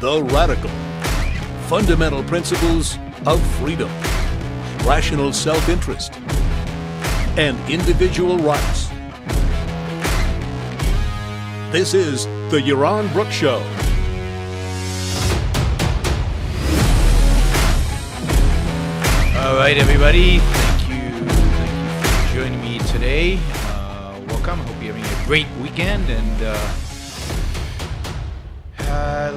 the radical, fundamental principles of freedom, rational self-interest, and individual rights. This is the Yaron Brook Show. All right, everybody. Thank you for joining me today. Welcome. Hope you're having a great weekend. And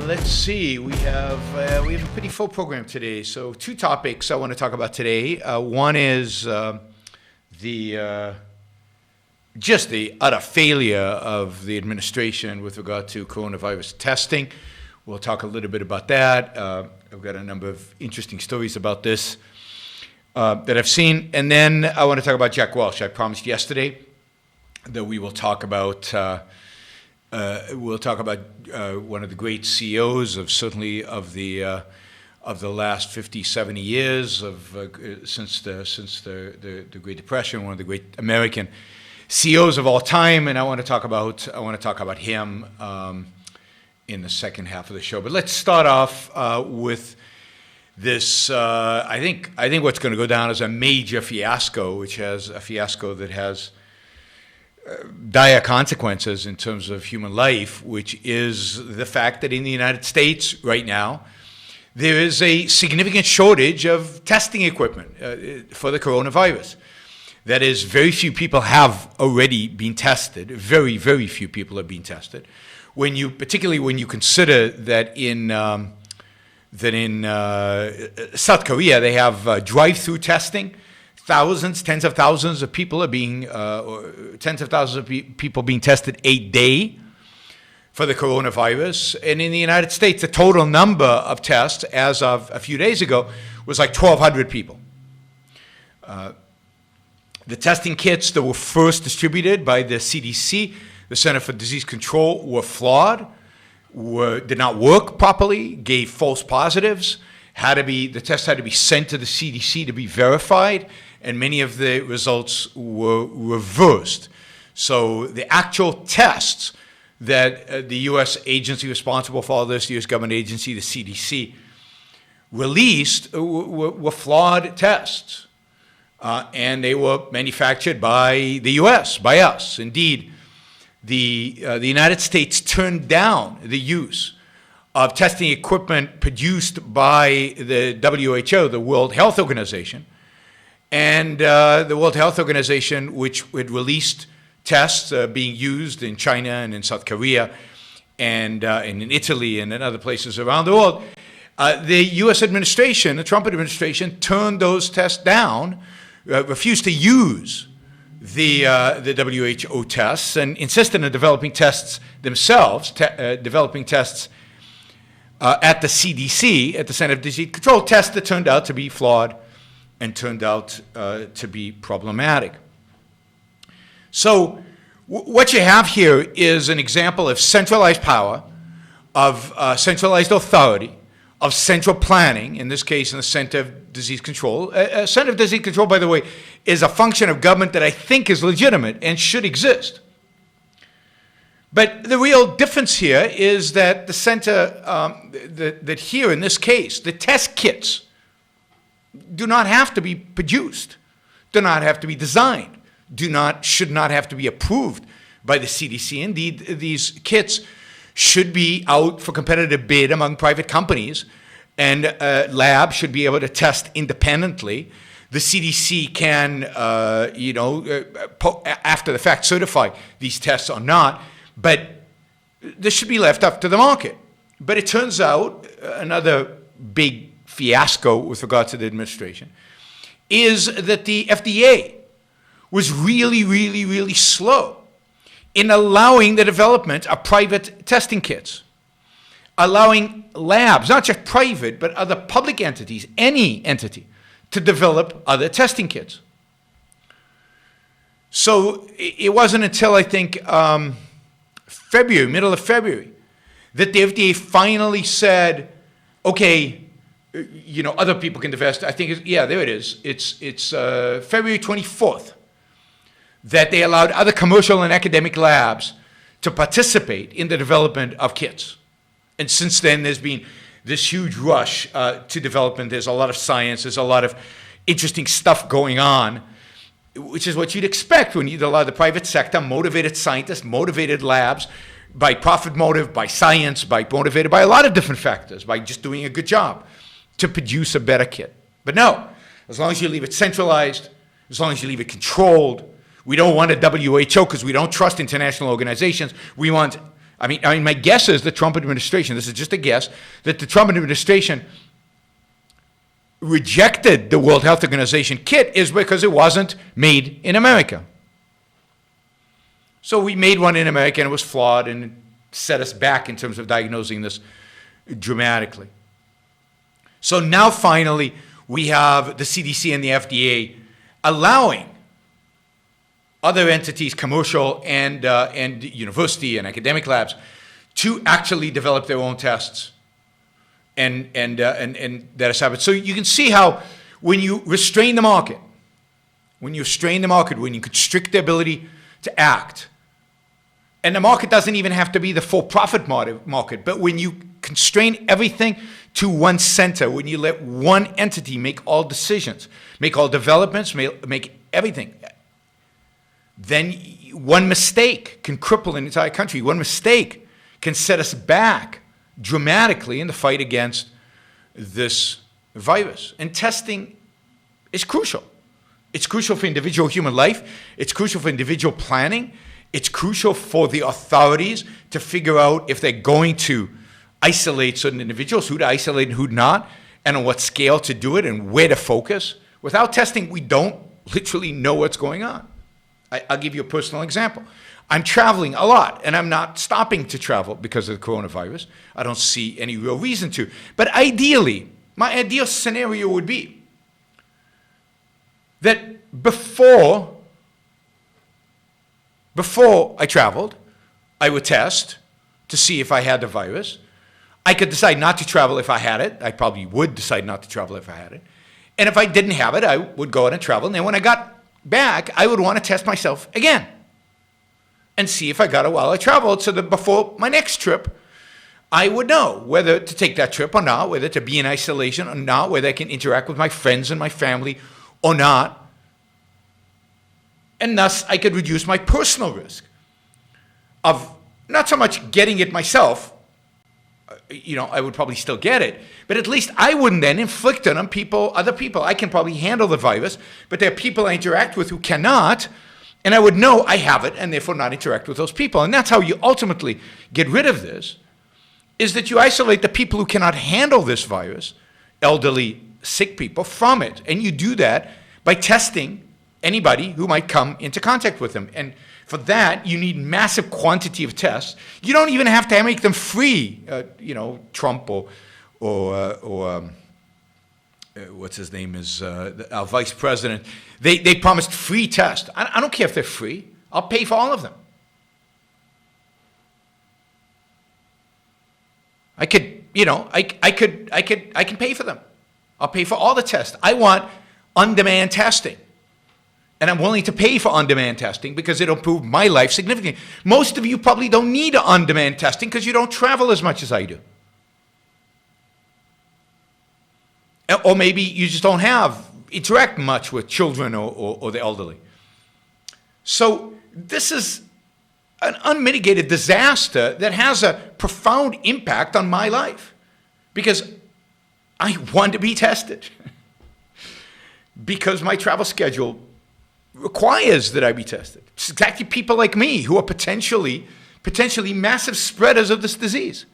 let's see. We have a pretty full program today. So, two topics I want to talk about today. One is just the utter failure of the administration with regard to coronavirus testing. We'll talk a little bit about that. I've got a number of interesting stories about this that I've seen. And then I want to talk about Jack Welch. I promised yesterday that we will talk about one of the great CEOs of certainly of the last 50, 70 years since the Great Depression, one of the great American CEOs of all time, and I want to talk about him in the second half of the show. But let's start off with this. I think what's going to go down as a major fiasco, which has a fiasco that has dire consequences in terms of human life, which is the fact that in the United States right now, there is a significant shortage of testing equipment for the coronavirus. That is, very few people have already been tested. Very, very few people have been tested. Particularly when you consider that in South Korea they have drive-through testing. Tens of thousands of people are being people being tested a day for the coronavirus. And in the United States, the total number of tests as of a few days ago was like 1,200 people. The testing kits that were first distributed by the CDC, the Center for Disease Control, were flawed, did not work properly, gave false positives. The tests had to be sent to the CDC to be verified, and many of the results were reversed. So the actual tests that the U.S. agency responsible for all this, the U.S. government agency, the CDC, released were flawed tests. And they were manufactured by the U.S., by us. Indeed, the United States turned down the use of testing equipment produced by the WHO, the World Health Organization, and the World Health Organization, which had released tests being used in China and in South Korea and in Italy and in other places around the world. The U.S. administration, the Trump administration, turned those tests down, refused to use the WHO tests and insisted on developing tests themselves, developing tests at the CDC, at the Center for Disease Control, tests that turned out to be flawed and turned out to be problematic. So what you have here is an example of centralized power, of centralized authority, of central planning, in this case in the Center of Disease Control. Center of Disease Control, by the way, is a function of government that I think is legitimate and should exist. But the real difference here is that the center, that here in this case, the test kits do not have to be produced, do not have to be designed, should not have to be approved by the CDC. Indeed, these kits should be out for competitive bid among private companies, and labs should be able to test independently. The CDC can, after the fact, certify these tests or not, but this should be left up to the market. But it turns out another big fiasco with regard to the administration is that the FDA was really, really, really slow in allowing the development of private testing kits, allowing labs, not just private, but other public entities, any entity, to develop other testing kits. So it wasn't until, I think, middle of February, that the FDA finally said, okay, other people can divest. I think, there it is. It's February 24th. That they allowed other commercial and academic labs to participate in the development of kits. And since then, there's been this huge rush to development. There's a lot of science. There's a lot of interesting stuff going on, which is what you'd expect when you allow the private sector, motivated scientists, motivated labs, by profit motive, by science, motivated by a lot of different factors, by just doing a good job to produce a better kit. But no, as long as you leave it centralized, as long as you leave it controlled, we don't want a WHO because we don't trust international organizations. We want, I mean, my guess is the Trump administration, this is just a guess, that the Trump administration rejected the World Health Organization kit is because it wasn't made in America. So we made one in America and it was flawed and it set us back in terms of diagnosing this dramatically. So now finally we have the CDC and the FDA allowing other entities, commercial and university and academic labs, to actually develop their own tests and that is happening. So you can see how when you restrain the market, when you constrict the ability to act, and the market doesn't even have to be the for-profit market, but when you constrain everything to one center, when you let one entity make all decisions, make all developments, make everything, then one mistake can cripple an entire country. One mistake can set us back dramatically in the fight against this virus. And testing is crucial. It's crucial for individual human life. It's crucial for individual planning. It's crucial for the authorities to figure out if they're going to isolate certain individuals, who to isolate and who not, and on what scale to do it and where to focus. Without testing, we don't literally know what's going on. I'll give you a personal example. I'm traveling a lot, and I'm not stopping to travel because of the coronavirus. I don't see any real reason to. But ideally, my ideal scenario would be that before I traveled, I would test to see if I had the virus. I could decide not to travel if I had it. I probably would decide not to travel if I had it. And if I didn't have it, I would go out and travel. And then when I got back, I would want to test myself again and see if I got it while I traveled, so that before my next trip, I would know whether to take that trip or not, whether to be in isolation or not, whether I can interact with my friends and my family or not. And thus, I could reduce my personal risk of not so much getting it myself. I would probably still get it, but at least I wouldn't then inflict it on other people. I can probably handle the virus, but there are people I interact with who cannot, and I would know I have it and therefore not interact with those people. And that's how you ultimately get rid of this, is that you isolate the people who cannot handle this virus, elderly, sick people, from it. And you do that by testing anybody who might come into contact with them. And for that, you need massive quantity of tests. You don't even have to make them free. Trump or what's his name is our vice president. They promised free tests. I don't care if they're free. I'll pay for all of them. I can pay for them. I'll pay for all the tests. I want on-demand testing. And I'm willing to pay for on-demand testing because it'll improve my life significantly. Most of you probably don't need on-demand testing because you don't travel as much as I do. Or maybe you just don't interact much with children or the elderly. So this is an unmitigated disaster that has a profound impact on my life because I want to be tested because my travel schedule requires that I be tested. It's exactly people like me who are potentially massive spreaders of this disease.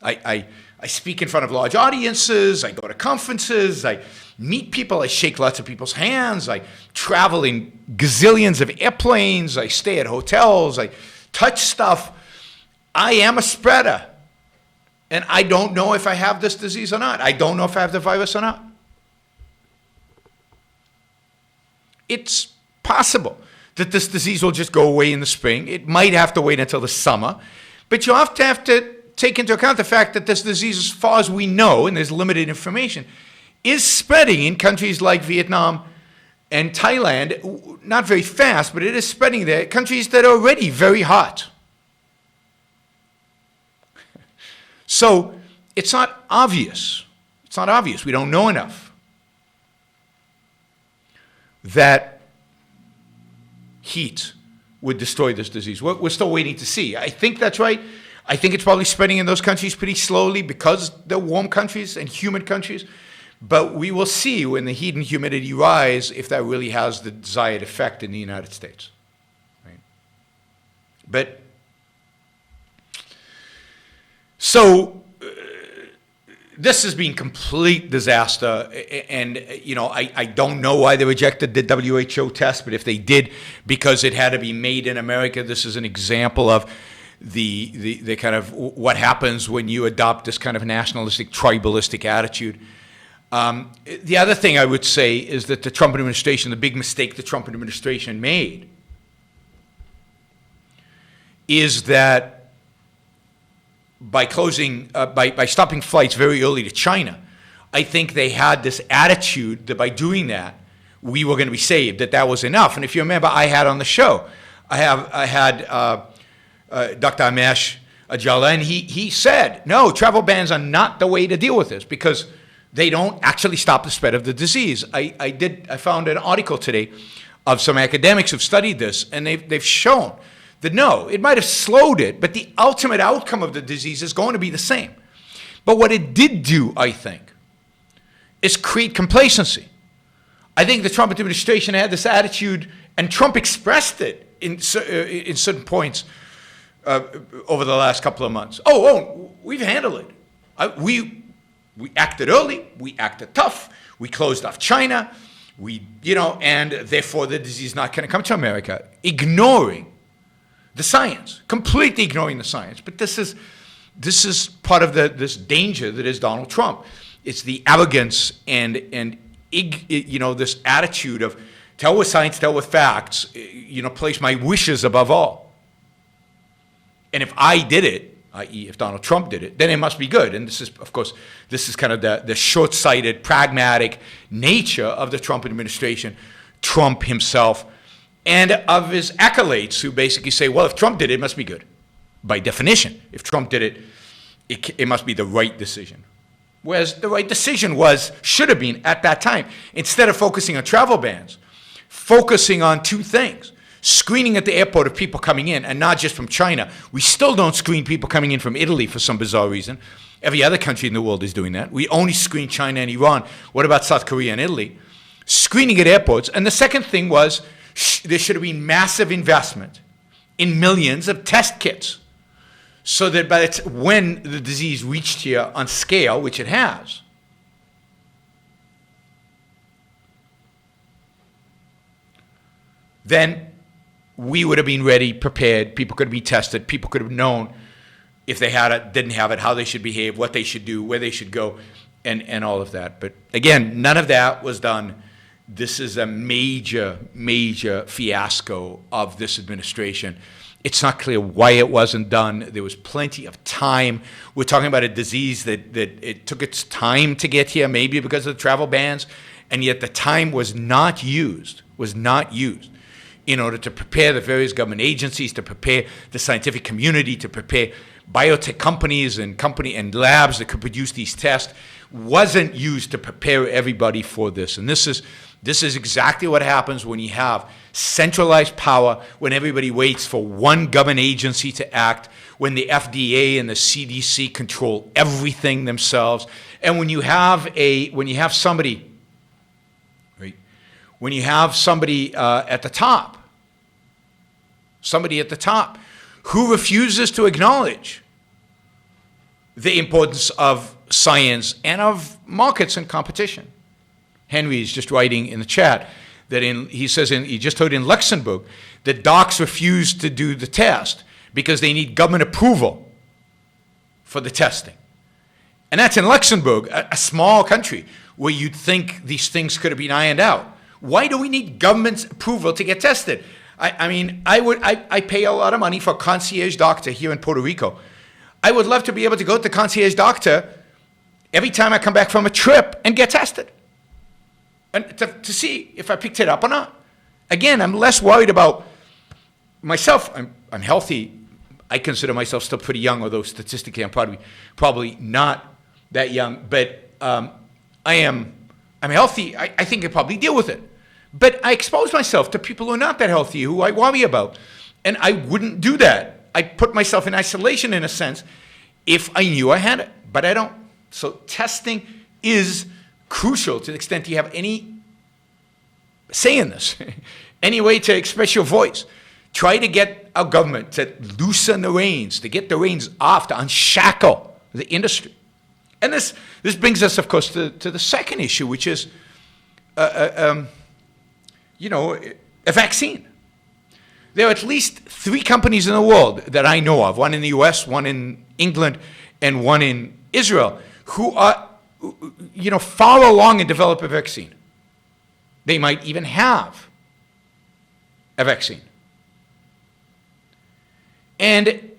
I speak in front of large audiences, I go to conferences, I meet people, I shake lots of people's hands, I travel in gazillions of airplanes, I stay at hotels, I touch stuff. I am a spreader. And I don't know if I have this disease or not. I don't know if I have the virus or not. It's possible that this disease will just go away in the spring. It might have to wait until the summer. But you have to take into account the fact that this disease, as far as we know, and there's limited information, is spreading in countries like Vietnam and Thailand, not very fast, but it is spreading there, countries that are already very hot. So it's not obvious. It's not obvious. We don't know enough that heat would destroy this disease. We're still waiting to see. I think that's right. I think it's probably spreading in those countries pretty slowly because they're warm countries and humid countries. But we will see when the heat and humidity rise if that really has the desired effect in the United States. Right? But so this has been complete disaster, and I don't know why they rejected the WHO test, but if they did, because it had to be made in America, this is an example of the kind of what happens when you adopt this kind of nationalistic, tribalistic attitude. The other thing I would say is that the Trump administration, the big mistake the Trump administration made, is that by stopping flights very early to China, I think they had this attitude that by doing that, we were going to be saved, that was enough. And if you remember, I had on the show, I had Dr. Amesh, Adalja, and he said, no, travel bans are not the way to deal with this because they don't actually stop the spread of the disease. I found an article today of some academics who've studied this, and they've shown that no, it might have slowed it, but the ultimate outcome of the disease is going to be the same. But what it did do, I think, is create complacency. I think the Trump administration had this attitude, and Trump expressed it in certain points over the last couple of months. Oh, we've handled it. We acted early, we acted tough, we closed off China, and therefore the disease is not going to come to America, ignoring the science, completely ignoring the science. But this is part of this danger that is Donald Trump. It's the arrogance and this attitude of tell with science, tell with facts, place my wishes above all. And if I did it, i.e. if Donald Trump did it, then it must be good. And this is kind of the short-sighted, pragmatic nature of the Trump administration, Trump himself, and of his acolytes who basically say, well, if Trump did it, it must be good. By definition, if Trump did it, it must be the right decision. Whereas the right decision should have been at that time, instead of focusing on travel bans, focusing on two things. Screening at the airport of people coming in, and not just from China. We still don't screen people coming in from Italy for some bizarre reason. Every other country in the world is doing that. We only screen China and Iran. What about South Korea and Italy? Screening at airports. And the second thing was there should have been massive investment in millions of test kits so that when the disease reached here on scale, which it has, then we would have been ready, prepared. People could have been tested. People could have known if they had it, didn't have it, how they should behave, what they should do, where they should go, and all of that. But again, none of that was done. This is a major, major fiasco of this administration. It's not clear why it wasn't done. There was plenty of time. We're talking about a disease that it took its time to get here, maybe because of the travel bans, and yet the time was not used in order to prepare the various government agencies, to prepare the scientific community, to prepare biotech companies and labs that could produce these tests, wasn't used to prepare everybody for this. And this is exactly what happens when you have centralized power, when everybody waits for one government agency to act, when the FDA and the CDC control everything themselves, and when you have somebody at the top who refuses to acknowledge the importance of science and of markets and competition. Henry is just writing in the chat that he just heard in Luxembourg that docs refuse to do the test because they need government approval for the testing. And that's in Luxembourg, a small country where you'd think these things could have been ironed out. Why do we need government's approval to get tested? I pay a lot of money for a concierge doctor here in Puerto Rico. I would love to be able to go to the concierge doctor every time I come back from a trip and get tested, and to see if I picked it up or not. Again, I'm less worried about myself. I'm healthy. I consider myself still pretty young, although statistically I'm probably not that young. But I'm healthy. I think I probably deal with it. But I expose myself to people who are not that healthy, who I worry about. And I wouldn't do that. I put myself in isolation in a sense if I knew I had it, but I don't. So testing is crucial to the extent you have any say in this, any way to express your voice. Try to get our government to loosen the reins, to get the reins off, to unshackle the industry. And this brings us, of course, to the second issue, which is, a vaccine. There are at least 3 companies in the world that I know of, one in the US, one in England, and one in Israel, who are, far along in developing a vaccine. They might even have a vaccine. And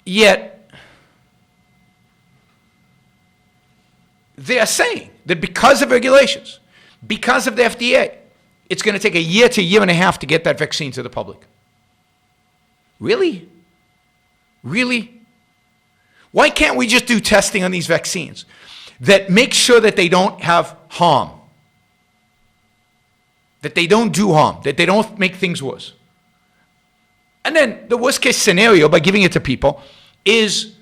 yet, they are saying that because of regulations, because of the FDA, it's going to take a year to a year and a half to get that vaccine to the public. Really? Really? Why can't we just do testing on these vaccines that make sure that they don't have harm? That they don't do harm, that they don't make things worse. And then the worst case scenario by giving it to people is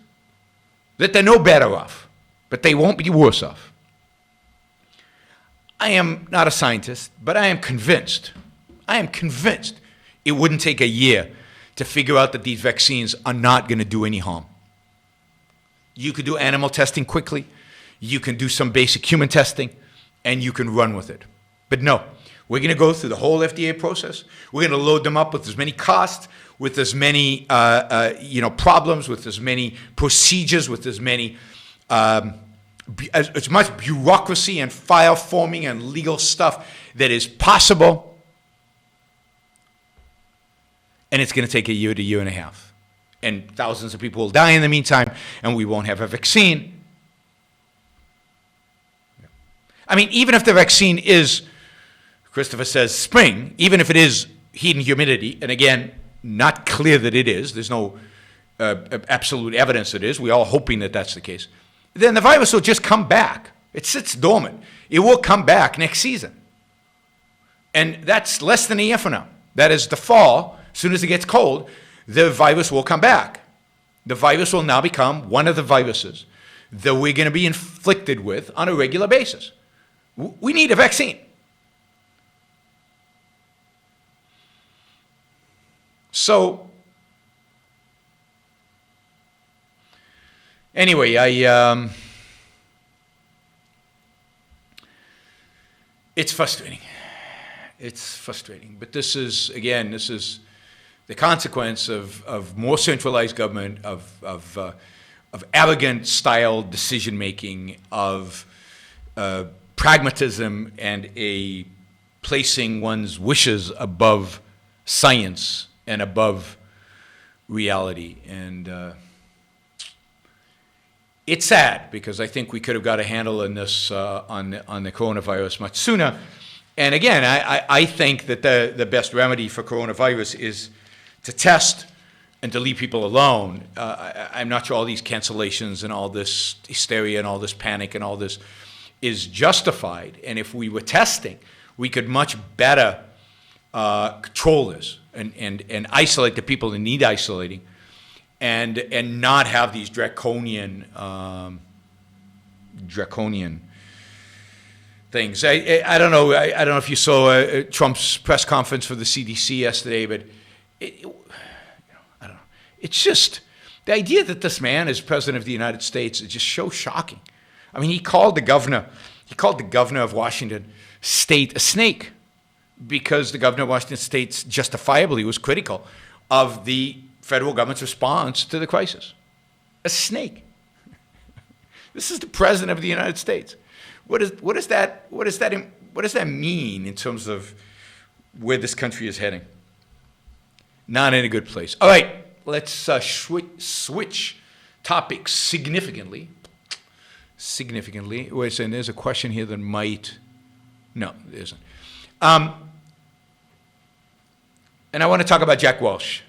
that they're no better off, but they won't be worse off. I am not a scientist, but I am convinced it wouldn't take a year to figure out that these vaccines are not going to do any harm. You could do animal testing quickly, you can do some basic human testing, and you can run with it. But no, we're going to go through the whole FDA process. We're going to load them up with as many costs, with as many problems, with as many procedures, with as many as much bureaucracy and file forming and legal stuff that is possible. And it's going to take a year to year and a half. And thousands of people will die in the meantime, and we won't have a vaccine. I mean, even if the vaccine is, Christopher says, spring, even if it is heat and humidity, and again, not clear that it is, there's no absolute evidence it is, we're all hoping that that's the case, then the virus will just come back. It sits dormant. It will come back next season. And that's less than a year from now. That is the fall. As soon as it gets cold, the virus will come back. The virus will now become one of the viruses that we're going to be inflicted with on a regular basis. We need a vaccine. So, anyway, it's frustrating. It's frustrating. But this is the consequence of more centralized government, of arrogant style decision making, of pragmatism, and a placing one's wishes above science and above reality. And it's sad, because I think we could have got a handle on this on the coronavirus much sooner. And again, I think that the best remedy for coronavirus is to test and to leave people alone. I'm not sure all these cancellations and all this hysteria and all this panic and all this is justified. And if we were testing, we could much better control this and isolate the people that need isolating, and not have these draconian things. I don't know. I don't know if you saw Trump's press conference for the CDC yesterday, but I don't know. It's just the idea that this man is president of the United States is just so shocking. I mean, he called the governor of Washington State a snake, because the governor of Washington State justifiably was critical of the federal government's response to the crisis. A snake. This is the president of the United States. What does that mean in terms of where this country is heading? Not in a good place. All right, let's switch topics significantly. Wait a second, there's a question here that might... No, there isn't. And I want to talk about Jack Welch.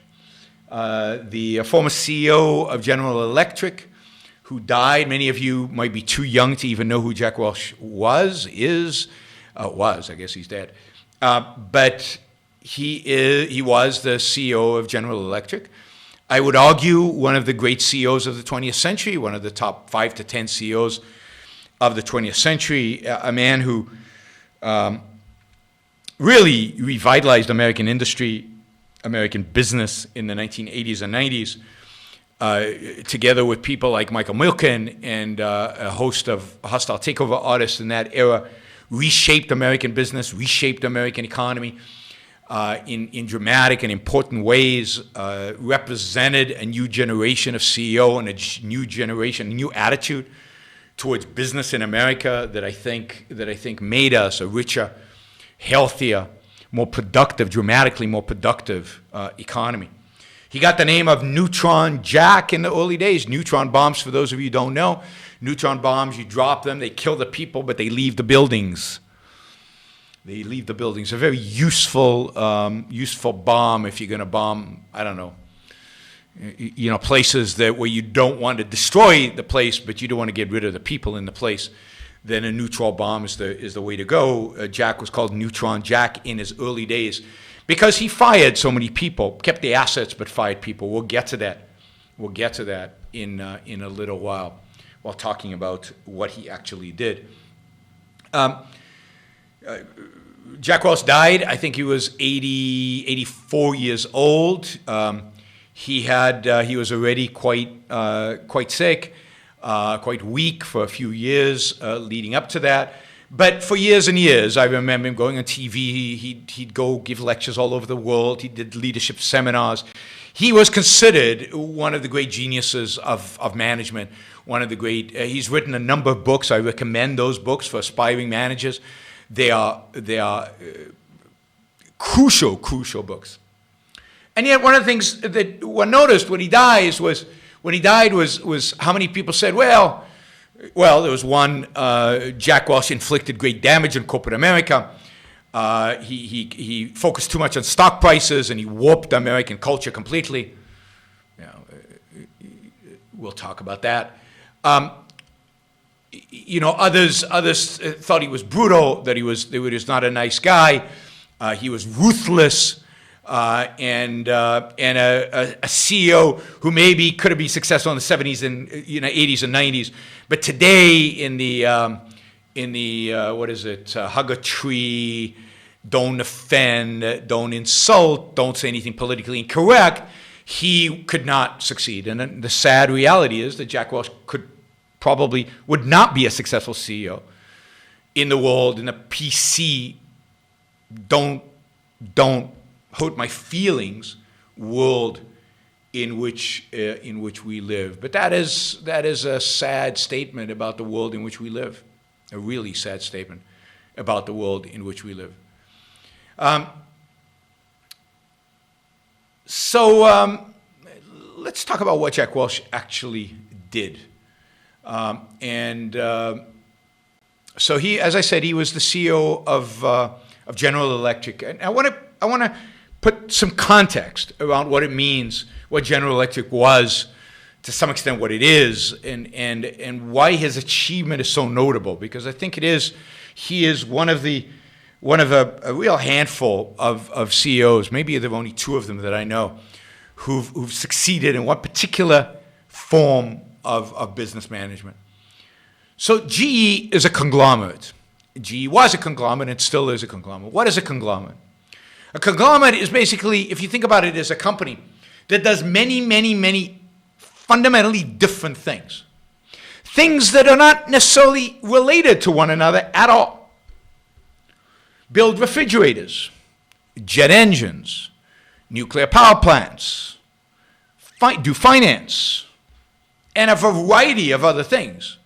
the former CEO of General Electric, who died. Many of you might be too young to even know who Jack Welch was, I guess he's dead. But he was the CEO of General Electric. I would argue one of the great CEOs of the 20th century, one of the top 5 to 10 CEOs of the 20th century, a man who really revitalized American industry, American business in the 1980s and 90s, together with people like Michael Milken and a host of hostile takeover artists in that era, reshaped American business, reshaped American economy in dramatic and important ways, represented a new generation of CEO and a new generation, a new attitude towards business in America that I think made us a richer, healthier, more productive, dramatically more productive economy. He got the name of Neutron Jack in the early days. Neutron bombs, for those of you who don't know, neutron bombs, you drop them, they kill the people, but they leave the buildings. They leave the buildings. A very useful bomb if you're going to bomb, I don't know, places where you don't want to destroy the place, but you don't want to get rid of the people in the place. Then a neutron bomb is the way to go. Jack was called Neutron Jack in his early days because he fired so many people, kept the assets but fired people. We'll get to that. We'll get to that in a little while talking about what he actually did. Jack Welch died. I think he was 84 years old. He was already quite sick, quite weak for a few years leading up to that. But for years and years, I remember him going on TV. He'd go give lectures all over the world. He did leadership seminars. He was considered one of the great geniuses of management. One of the great. He's written a number of books. I recommend those books for aspiring managers. They are crucial books. And yet, one of the things that one noticed when he died was how many people said, well, there was one, Jack Welch inflicted great damage in corporate America. He focused too much on stock prices and he warped American culture completely. We'll talk about that. Others thought he was brutal, that he was not a nice guy. He was ruthless. And a CEO who maybe could have been successful in the 70s and 80s and 90s, but today in the hug a tree, don't offend, don't insult, don't say anything politically incorrect, he could not succeed. And the sad reality is that Jack Welch would not be a successful CEO in the world, in a PC, don't hurt my feelings world in which we live. But that is a sad statement about the world in which we live. A really sad statement about the world in which we live. Let's talk about what Jack Welch actually did. So he, as I said, he was the CEO of General Electric, and I want to put some context around what it means, what General Electric was, to some extent what it is, and why his achievement is so notable. Because I think he is one of a real handful of CEOs. Maybe there are only 2 of them that I know who've succeeded in one particular form of business management. So GE is a conglomerate. GE was a conglomerate and still is a conglomerate. What is a conglomerate? A conglomerate is basically, if you think about it, as a company that does many, many, many fundamentally different things. Things that are not necessarily related to one another at all. Build refrigerators, jet engines, nuclear power plants, do finance, and a variety of other things.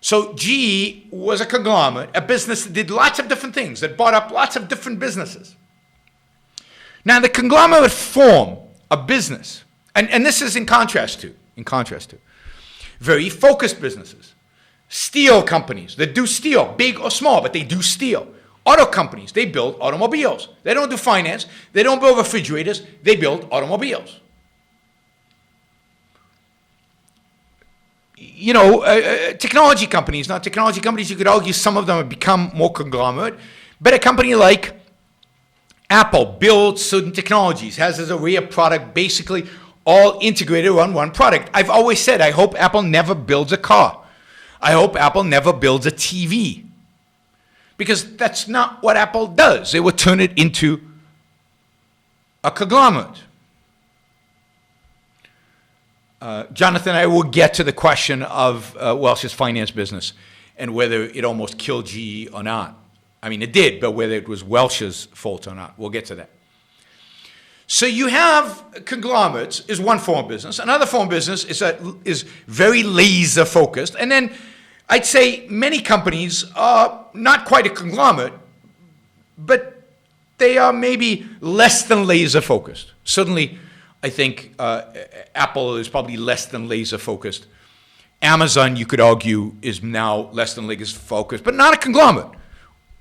So GE was a conglomerate, a business that did lots of different things, that bought up lots of different businesses. Now, the conglomerate form of business, and this is in contrast to very focused businesses, steel companies that do steel, big or small, but they do steel. Auto companies, they build automobiles. They don't do finance. They don't build refrigerators. They build automobiles. Technology companies, you could argue some of them have become more conglomerate, but a company like Apple builds certain technologies, has as a array of product basically all integrated on one product. I've always said I hope Apple never builds a car. I hope Apple never builds a TV. Because that's not what Apple does. They would turn it into a conglomerate. Jonathan, I will get to the question of Welsh's finance business and whether it almost killed GE or not. I mean, it did, but whether it was Welsh's fault or not. We'll get to that. So you have conglomerates is one form of business. Another form of business is very laser focused. And then I'd say many companies are not quite a conglomerate, but they are maybe less than laser focused. Certainly, I think Apple is probably less than laser focused. Amazon, you could argue, is now less than laser focused, but not a conglomerate.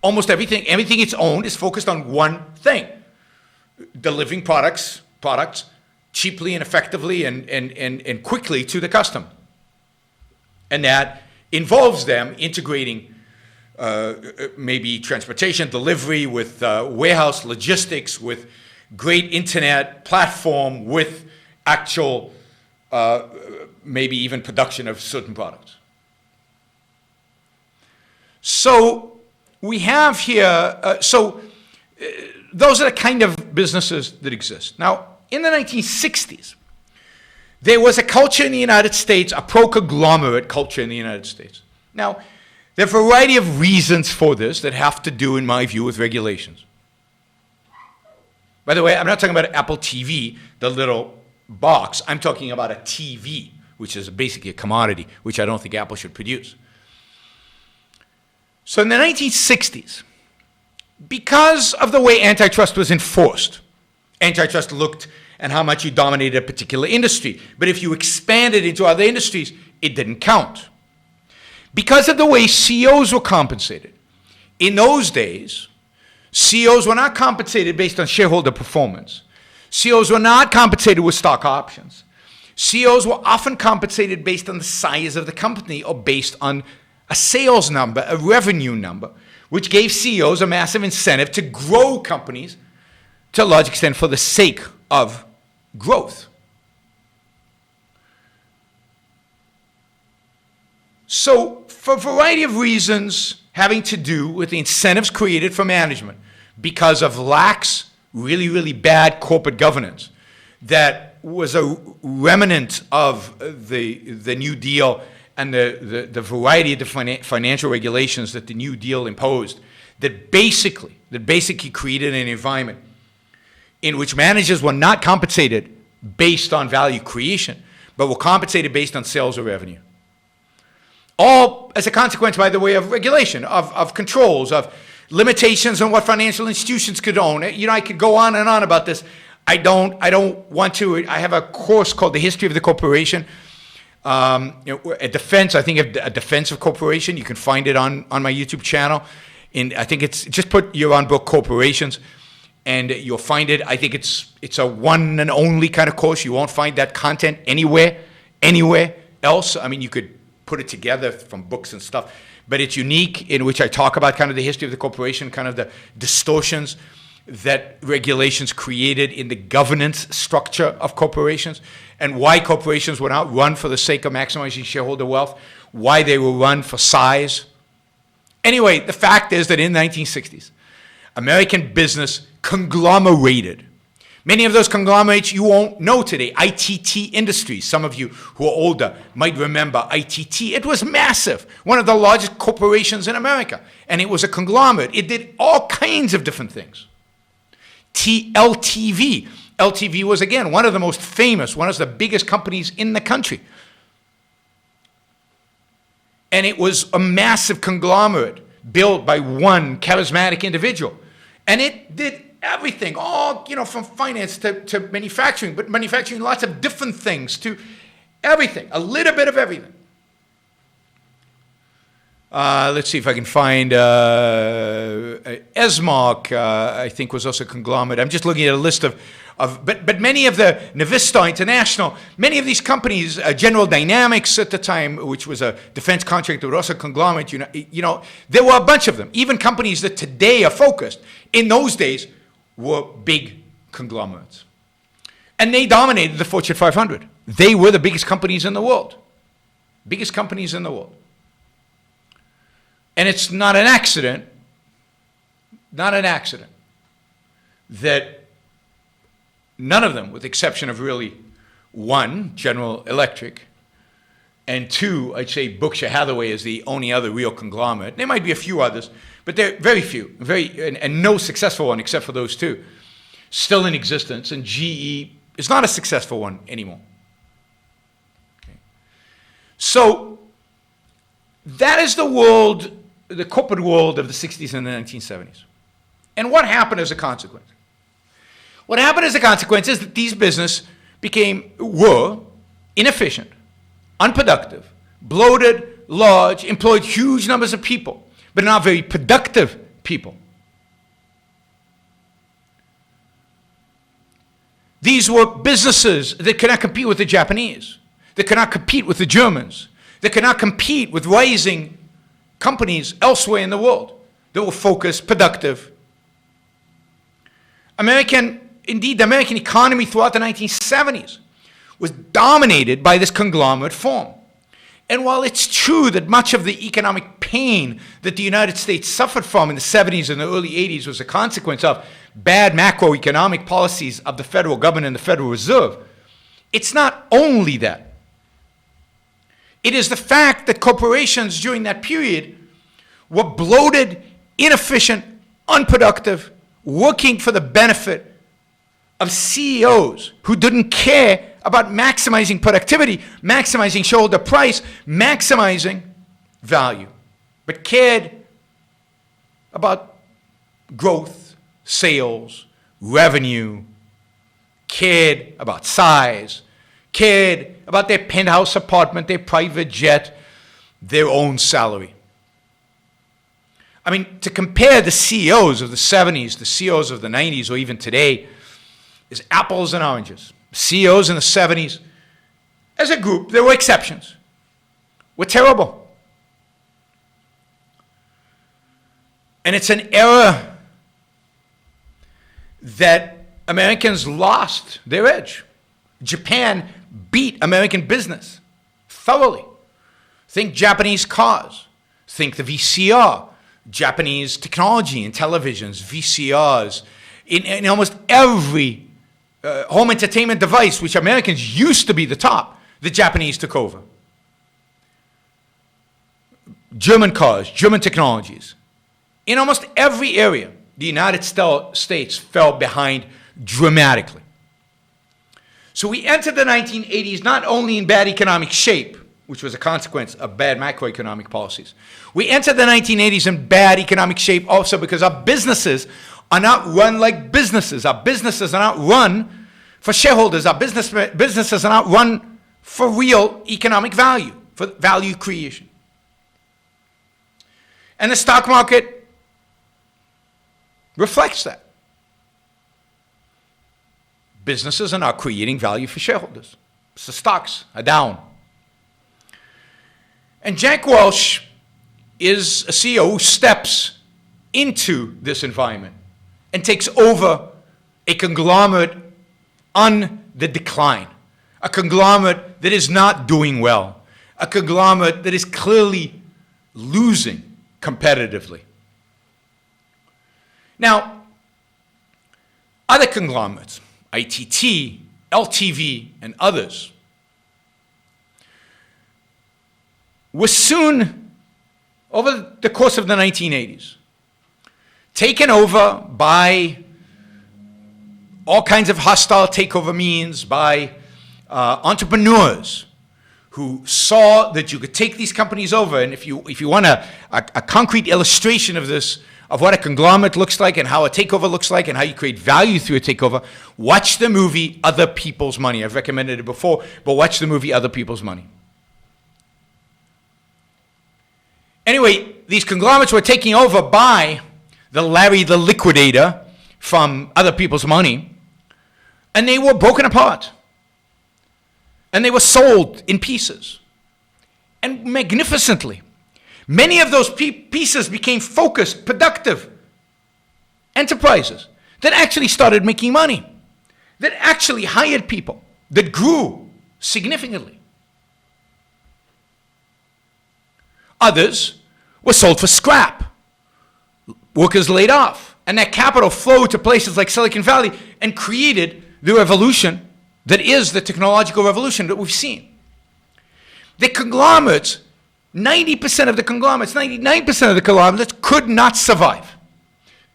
Almost everything it's owned is focused on one thing: delivering products cheaply and effectively and quickly to the customer. And that involves them integrating maybe transportation, delivery with warehouse logistics, with great internet platform, with actual maybe even production of certain products. So we have here, those are the kind of businesses that exist. Now, in the 1960s, there was a culture in the United States, a pro-conglomerate culture in the United States. Now, there are a variety of reasons for this that have to do, in my view, with regulations. By the way, I'm not talking about Apple TV, the little box. I'm talking about a TV, which is basically a commodity, which I don't think Apple should produce. So in the 1960s, because of the way antitrust was enforced, antitrust looked at how much you dominated a particular industry. But if you expanded into other industries, it didn't count. Because of the way CEOs were compensated, in those days, CEOs were not compensated based on shareholder performance. CEOs were not compensated with stock options. CEOs were often compensated based on the size of the company or based on a sales number, a revenue number, which gave CEOs a massive incentive to grow companies to a large extent for the sake of growth. So, for a variety of reasons having to do with the incentives created for management because of lax, really, really bad corporate governance that was a remnant of the New Deal and the variety of the financial regulations that the New Deal imposed that basically created an environment in which managers were not compensated based on value creation, but were compensated based on sales or revenue. All as a consequence, by the way, of regulation, of controls, of limitations on what financial institutions could own. I could go on and on about this. I don't want to. I have a course called The History of the Corporation. A defense, I think, a defense of corporation. You can find it on my YouTube channel. I think it's just put Yaron Brook corporations, and you'll find it. I think it's a one and only kind of course. You won't find that content anywhere else. I mean, you could put it together from books and stuff, but it's unique, in which I talk about kind of the history of the corporation, kind of the distortions that regulations created in the governance structure of corporations, and why corporations were not run for the sake of maximizing shareholder wealth, why they were run for size. Anyway, the fact is that in the 1960s, American business conglomerated. Many of those conglomerates you won't know today. ITT Industries, some of you who are older might remember ITT. It was massive, one of the largest corporations in America, and it was a conglomerate. It did all kinds of different things. LTV. LTV was, again, one of the most famous, one of the biggest companies in the country. And it was a massive conglomerate built by one charismatic individual. And it did everything, all, from finance to manufacturing, but manufacturing lots of different things to everything, a little bit of everything. Let's see if I can find Esmark, I think was also a conglomerate. I'm just looking at a list but many of the Navista International, many of these companies, General Dynamics at the time, which was a defense contractor, but also a conglomerate, there were a bunch of them. Even companies that today are focused, in those days, were big conglomerates. And they dominated the Fortune 500. They were the biggest companies in the world. Biggest companies in the world. And it's not an accident that none of them, with the exception of really one, General Electric, and two, I'd say Berkshire Hathaway is the only other real conglomerate. There might be a few others, but they're very few, and no successful one except for those two, still in existence, and GE is not a successful one anymore. Okay. So that is the world, the corporate world of the 60s and the 1970s. And what happened as a consequence? What happened as a consequence is that these businesses were inefficient, unproductive, bloated, large, employed huge numbers of people, but not very productive people. These were businesses that could not compete with the Japanese, that could not compete with the Germans, that could not compete with rising companies elsewhere in the world that were focused, productive. The American economy throughout the 1970s was dominated by this conglomerate form. And while it's true that much of the economic pain that the United States suffered from in the 70s and the early 80s was a consequence of bad macroeconomic policies of the federal government and the Federal Reserve, it's not only that. It is the fact that corporations during that period were bloated, inefficient, unproductive, working for the benefit of CEOs who didn't care about maximizing productivity, maximizing shareholder price, maximizing value, but cared about growth, sales, revenue, cared about size, cared about their penthouse apartment, their private jet, their own salary. I mean, to compare the CEOs of the 70s, the CEOs of the 90s, or even today, is apples and oranges. CEOs in the 70s, as a group, there were exceptions, were terrible. And it's an era that Americans lost their edge. Japan beat American business thoroughly. Think Japanese cars. Think the VCR. Japanese technology in televisions, VCRs, in almost every home entertainment device, which Americans used to be the top, the Japanese took over. German cars, German technologies. In almost every area, the United States fell behind dramatically. So we entered the 1980s not only in bad economic shape, which was a consequence of bad macroeconomic policies. We entered the 1980s in bad economic shape also because our businesses are not run like businesses. Our businesses are not run for shareholders. Our businesses are not run for real economic value, for value creation. And the stock market reflects that. Businesses are not creating value for shareholders. So stocks are down. And Jack Welch is a CEO who steps into this environment and takes over a conglomerate on the decline, a conglomerate that is not doing well, a conglomerate that is clearly losing competitively. Now, other conglomerates, ITT, LTV, and others, was soon, over the course of the 1980s, taken over by all kinds of hostile takeover means, by entrepreneurs who saw that you could take these companies over. And if you want a concrete illustration of this, of what a conglomerate looks like and how a takeover looks like and how you create value through a takeover, watch the movie Other People's Money. I've recommended it before, but watch the movie Other People's Money. Anyway, these conglomerates were taken over by the Larry the Liquidator from other people's money, and they were broken apart. And they were sold in pieces. And magnificently. Many of those pieces became focused, productive enterprises that actually started making money, that actually hired people, that grew significantly. Others were sold for scrap. Workers laid off. And that capital flowed to places like Silicon Valley and created the revolution that is the technological revolution that we've seen. The conglomerates, 90% of the conglomerates, 99% of the conglomerates could not survive.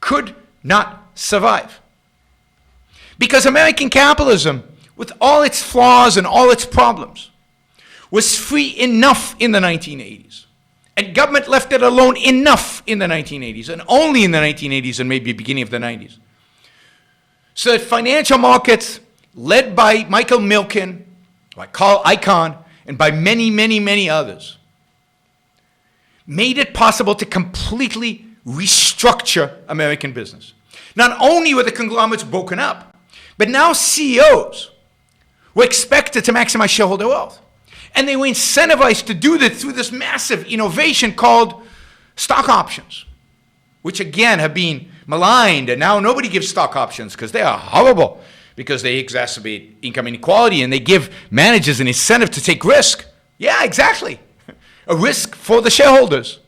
Could not survive. Because American capitalism, with all its flaws and all its problems, was free enough in the 1980s. And government left it alone enough in the 1980s, and only in the 1980s and maybe beginning of the 90s. So that financial markets, led by Michael Milken, by Carl Icahn, and by many, many, many others, made it possible to completely restructure American business. Not only were the conglomerates broken up, but now CEOs were expected to maximize shareholder wealth. And they were incentivized to do that through this massive innovation called stock options, which again have been maligned, and now nobody gives stock options because they are horrible, because they exacerbate income inequality and they give managers an incentive to take risk. Yeah, exactly. A risk for the shareholders.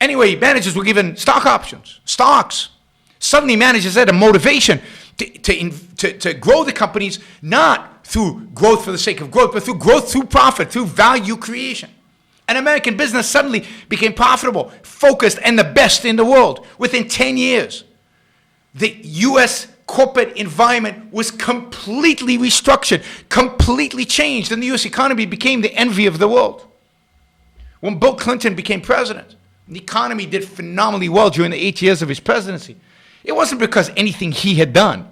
Anyway, managers were given stock options, stocks. Suddenly managers had a motivation to grow the companies, not through growth for the sake of growth, but through growth through profit, through value creation. And American business suddenly became profitable, focused, and the best in the world. Within 10 years, the U.S. corporate environment was completely restructured, completely changed, and the U.S. economy became the envy of the world. When Bill Clinton became president, the economy did phenomenally well during the 8 years of his presidency. It wasn't because anything he had done.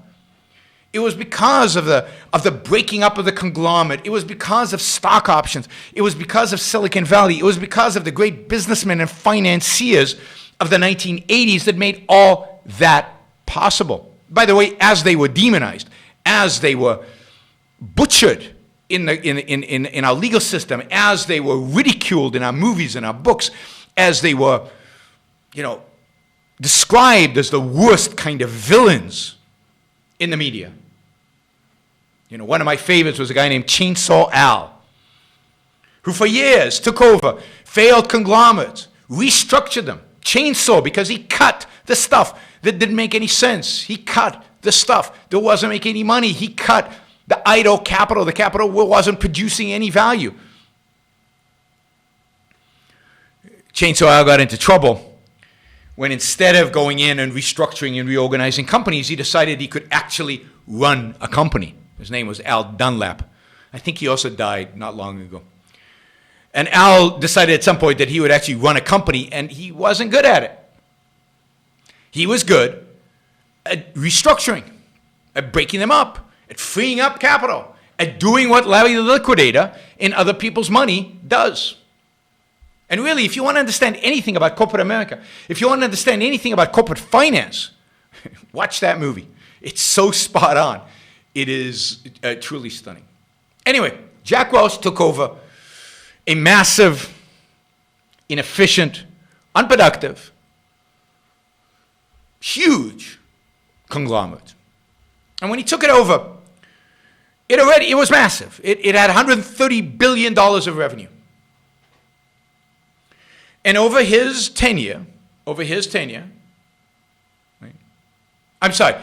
It was because of the breaking up of the conglomerate. It was because of stock options. It was because of Silicon Valley. It was because of the great businessmen and financiers of the 1980s that made all that possible. By the way, as they were demonized, as they were butchered in our legal system, as they were ridiculed in our movies and our books, as they were, described as the worst kind of villains in the media. One of my favorites was a guy named Chainsaw Al, who for years took over failed conglomerates, restructured them, chainsaw, because he cut the stuff that didn't make any sense. He cut the stuff that wasn't making any money. He cut the idle capital, the capital wasn't producing any value. Chainsaw Al got into trouble when instead of going in and restructuring and reorganizing companies, he decided he could actually run a company. His name was Al Dunlap. I think he also died not long ago. And Al decided at some point that he would actually run a company, and he wasn't good at it. He was good at restructuring, at breaking them up, at freeing up capital, at doing what Larry the Liquidator in other people's money does. And really, if you want to understand anything about corporate America, if you want to understand anything about corporate finance, watch that movie. It's so spot on. It is truly stunning. Anyway, Jack Welch took over a massive, inefficient, unproductive, huge conglomerate. And when he took it over, it was massive. It had $130 billion of revenue. And over his tenure, right? I'm sorry,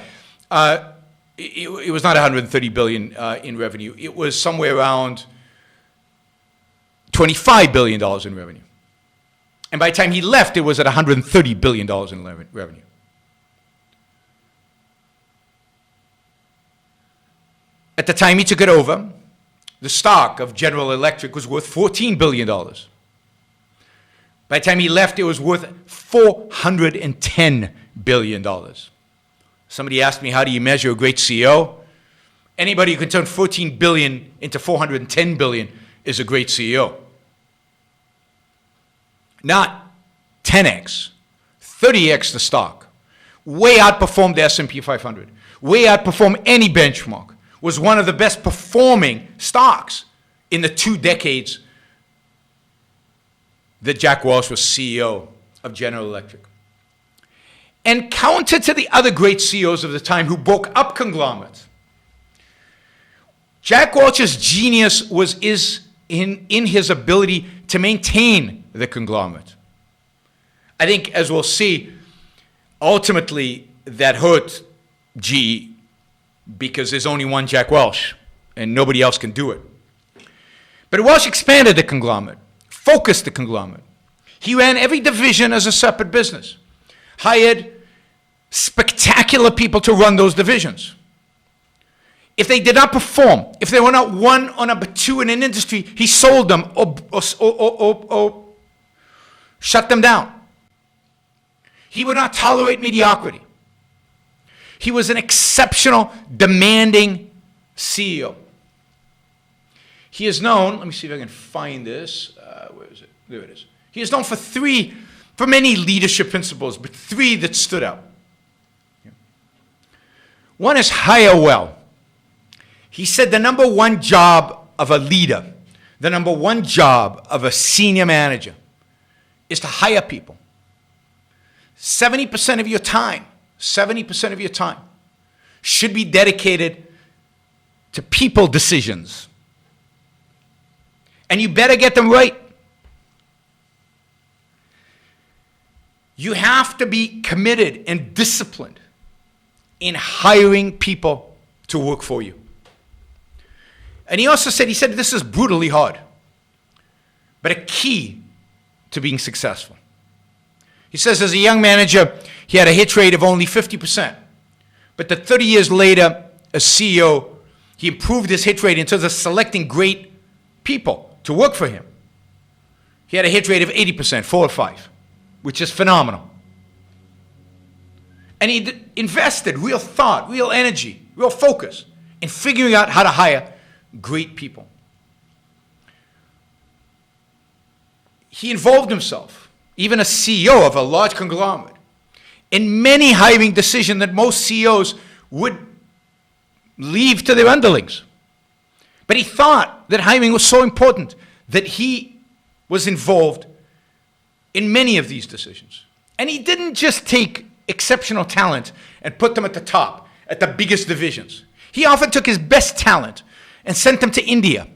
it was not 130 billion in revenue. It was somewhere around $25 billion in revenue. And by the time he left, it was at $130 billion in revenue. At the time he took it over, the stock of General Electric was worth $14 billion. By the time he left, it was worth $410 billion. Somebody asked me, how do you measure a great CEO? Anybody who can turn $14 billion into $410 billion is a great CEO. not 10x, 30x the stock. Way outperformed the S&P 500. Way outperformed any benchmark. Was one of the best performing stocks in the 2 decades that Jack Welch was CEO of General Electric. And counter to the other great CEOs of the time who broke up conglomerates, Jack Welch's genius is in his ability to maintain the conglomerate. I think, as we'll see, ultimately that hurt GE because there's only one Jack Welch and nobody else can do it. But Welch expanded the conglomerate, focused the conglomerate. He ran every division as a separate business, hired spectacular people to run those divisions. If they did not perform, if they were not 1 or number 2 in an industry, he sold them or shut them down. He would not tolerate mediocrity. He was an exceptional, demanding CEO. He is known, let me see if I can find this. Where is it? There it is. He is known for many leadership principles, but 3 that stood out. One is hire well. He said the number 1 job of a leader, the number 1 job of a senior manager is to hire people. 70% of your time should be dedicated to people decisions. And you better get them right. You have to be committed and disciplined in hiring people to work for you. And he said this is brutally hard, but a key to being successful. He says as a young manager, he had a hit rate of only 50%. But 30 years later, as CEO, he improved his hit rate in terms of selecting great people to work for him. He had a hit rate of 80%, 4 or 5, which is phenomenal. And he invested real thought, real energy, real focus in figuring out how to hire great people. He involved himself, even as CEO of a large conglomerate, in many hiring decisions that most CEOs would leave to their underlings. But he thought that hiring was so important that he was involved in many of these decisions. And he didn't just take exceptional talent and put them at the top, at the biggest divisions. He often took his best talent and sent them to India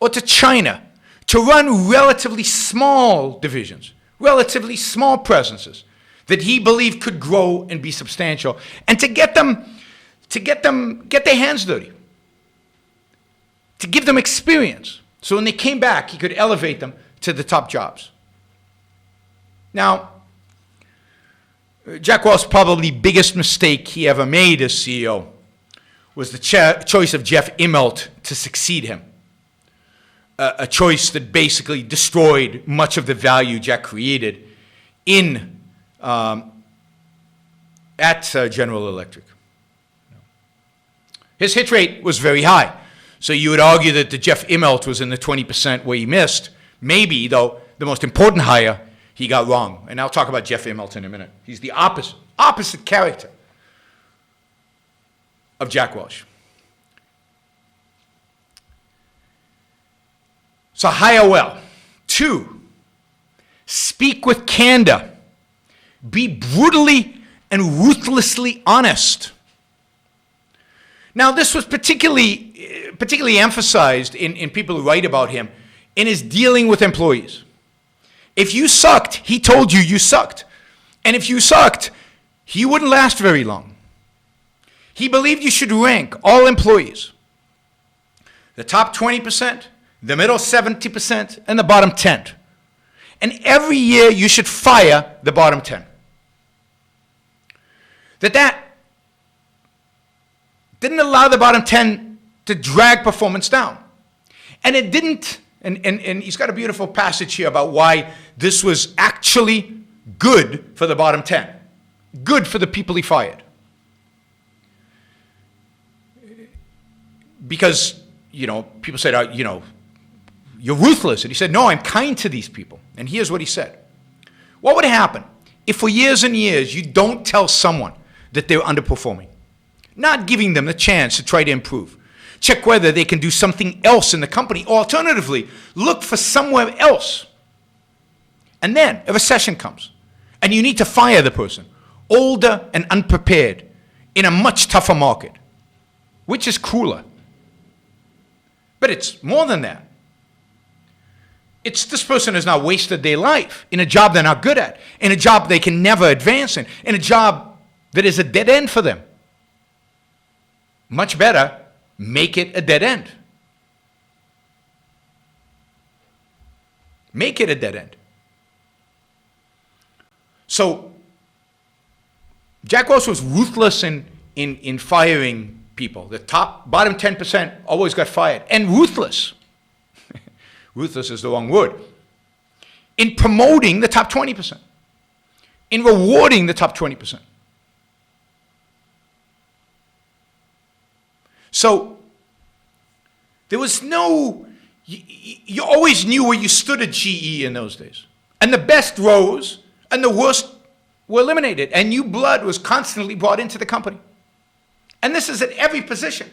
or to China to run relatively small divisions, relatively small presences that he believed could grow and be substantial, and to get their hands dirty, to give them experience. So when they came back, he could elevate them to the top jobs. Now, Jack Welch's probably biggest mistake he ever made as CEO was the choice of Jeff Immelt to succeed him. A choice that basically destroyed much of the value Jack created at General Electric. His hit rate was very high. So you would argue that the Jeff Immelt was in the 20% where he missed. Maybe, though, the most important hire he got wrong. And I'll talk about Jeff Immelt in a minute. He's the opposite character of Jack Welch. So hire well. 2, speak with candor. Be brutally and ruthlessly honest. Now, this was particularly emphasized in people who write about him in his dealing with employees. If you sucked, he told you sucked. And if you sucked, he wouldn't last very long. He believed you should rank all employees, the top 20%, the middle 70%, and the bottom 10. And every year you should fire the bottom 10. That didn't allow the bottom 10 to drag performance down. And it didn't, and he's got a beautiful passage here about why this was actually good for the bottom 10. Good for the people he fired. Because, people said, you're ruthless. And he said, no, I'm kind to these people. And here's what he said. What would happen if for years and years you don't tell someone that they're underperforming? Not giving them the chance to try to improve. Check whether they can do something else in the company, or alternatively, look for somewhere else. And then a recession comes, and you need to fire the person, older and unprepared, in a much tougher market. Which is crueler? But it's more than that. It's this person has now wasted their life in a job they're not good at, in a job they can never advance in a job that is a dead end for them. Much better, make it a dead end. Make it a dead end. So, Jack Welch was ruthless in firing people. The bottom 10% always got fired. And ruthless. Ruthless is the wrong word. In promoting the top 20%. In rewarding the top 20%. So, there was no, you always knew where you stood at GE in those days. And the best rose, and the worst were eliminated. And new blood was constantly brought into the company. And this is at every position.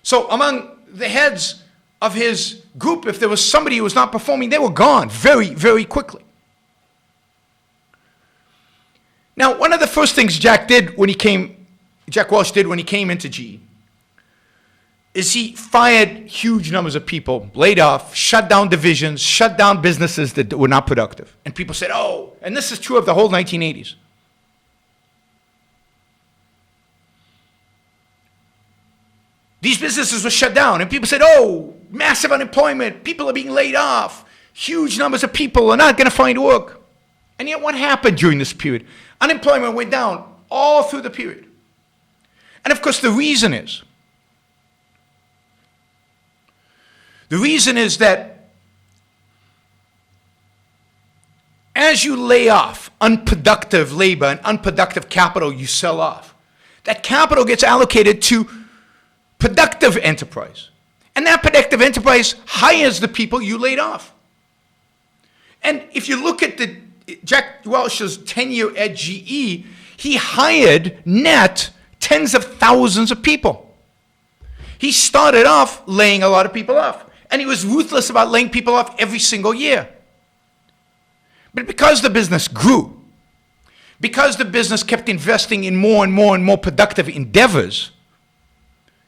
So among the heads of his group, if there was somebody who was not performing, they were gone very, very quickly. Now, one of the first things Jack Welch did when he came into GE, is he fired huge numbers of people, laid off, shut down divisions, shut down businesses that were not productive. And people said, oh, and this is true of the whole 1980s. These businesses were shut down, and people said, oh, massive unemployment, people are being laid off, huge numbers of people are not going to find work. And yet what happened during this period? Unemployment went down all through the period. And of course the reason is that as you lay off unproductive labor and unproductive capital you sell off, that capital gets allocated to productive enterprise. And that productive enterprise hires the people you laid off. And if you look at Jack Welch's tenure at GE, he hired net tens of thousands of people. He started off laying a lot of people off. And he was ruthless about laying people off every single year. But because the business grew, because the business kept investing in more and more and more productive endeavors,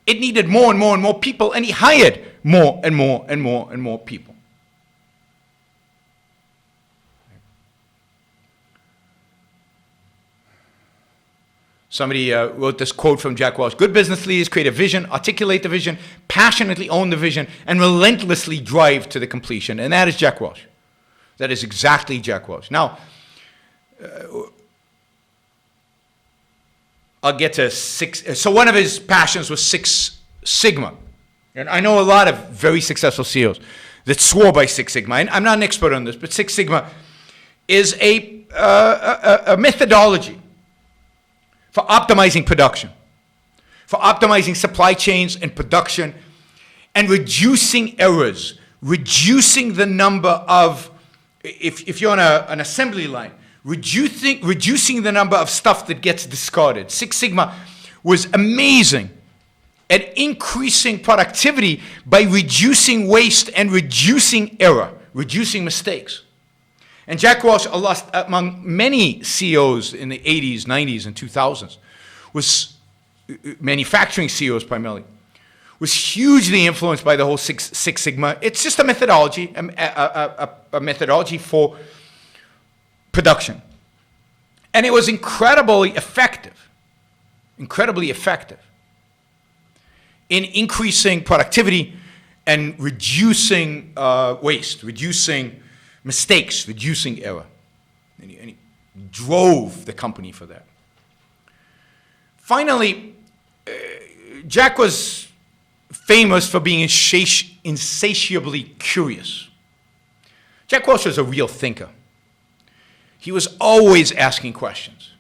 it needed more and more and more people, and he hired more and more and more and more people. Somebody wrote this quote from Jack Welch: good business leaders create a vision, articulate the vision, passionately own the vision, and relentlessly drive to the completion. And that is Jack Welch. That is exactly Jack Welch. Now, I'll get to six. So one of his passions was Six Sigma. And I know a lot of very successful CEOs that swore by Six Sigma. And I'm not an expert on this, but Six Sigma is a methodology for optimizing production, for optimizing supply chains and production, and reducing errors, reducing the number of, if you're on an assembly line, reducing the number of stuff that gets discarded. Six Sigma was amazing at increasing productivity by reducing waste and reducing error, reducing mistakes. And Jack Welch, among many CEOs in the 80s, 90s, and 2000s, was manufacturing CEOs primarily, was hugely influenced by the whole Six Sigma. It's just a methodology, a methodology for production. And it was incredibly effective in increasing productivity and reducing waste, reducing mistakes, reducing error. And he drove the company for that. Finally, Jack was famous for being insatiably curious. Jack Welch was a real thinker. He was always asking questions.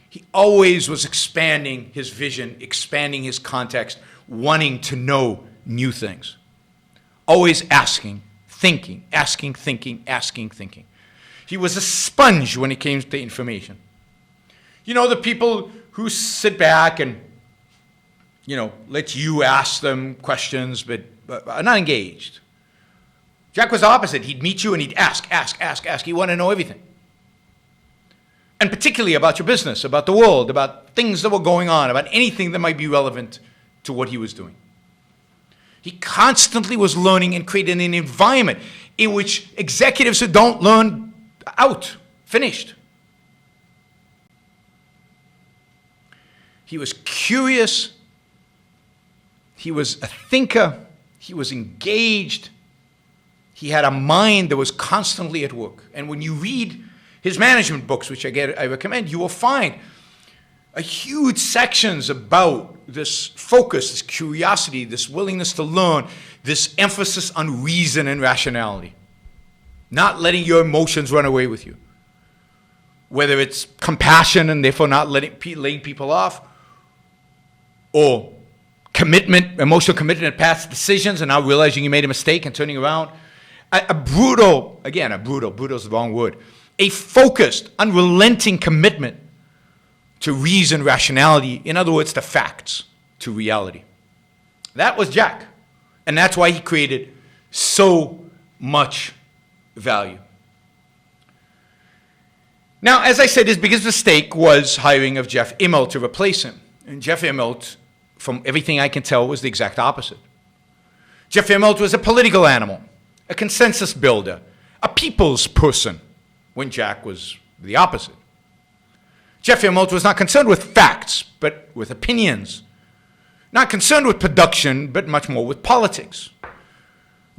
He always was expanding his vision, expanding his context, wanting to know new things. Always asking, thinking, asking, thinking, asking, thinking. He was a sponge when it came to information. You know, the people who sit back and, let you ask them questions, but are not engaged. Jack was the opposite. He'd meet you and he'd ask. He wanted to know everything. And particularly about your business, about the world, about things that were going on, about anything that might be relevant to what he was doing. He constantly was learning and creating an environment in which executives who don't learn out, finished. He was curious. He was a thinker. He was engaged. He had a mind that was constantly at work. And when you read his management books, which I recommend, you will find a huge sections about this focus, this curiosity, this willingness to learn, this emphasis on reason and rationality. Not letting your emotions run away with you. Whether it's compassion and therefore not laying people off, or commitment, emotional commitment at past decisions and now realizing you made a mistake and turning around. Brutal is the wrong word, a focused, unrelenting commitment to reason, rationality, in other words, to facts, to reality. That was Jack. And that's why he created so much value. Now, as I said, his biggest mistake was hiring of Jeff Immelt to replace him. And Jeff Immelt, from everything I can tell, was the exact opposite. Jeff Immelt was a political animal, a consensus builder, a people's person, when Jack was the opposite. Jeff Immelt was not concerned with facts, but with opinions. Not concerned with production, but much more with politics.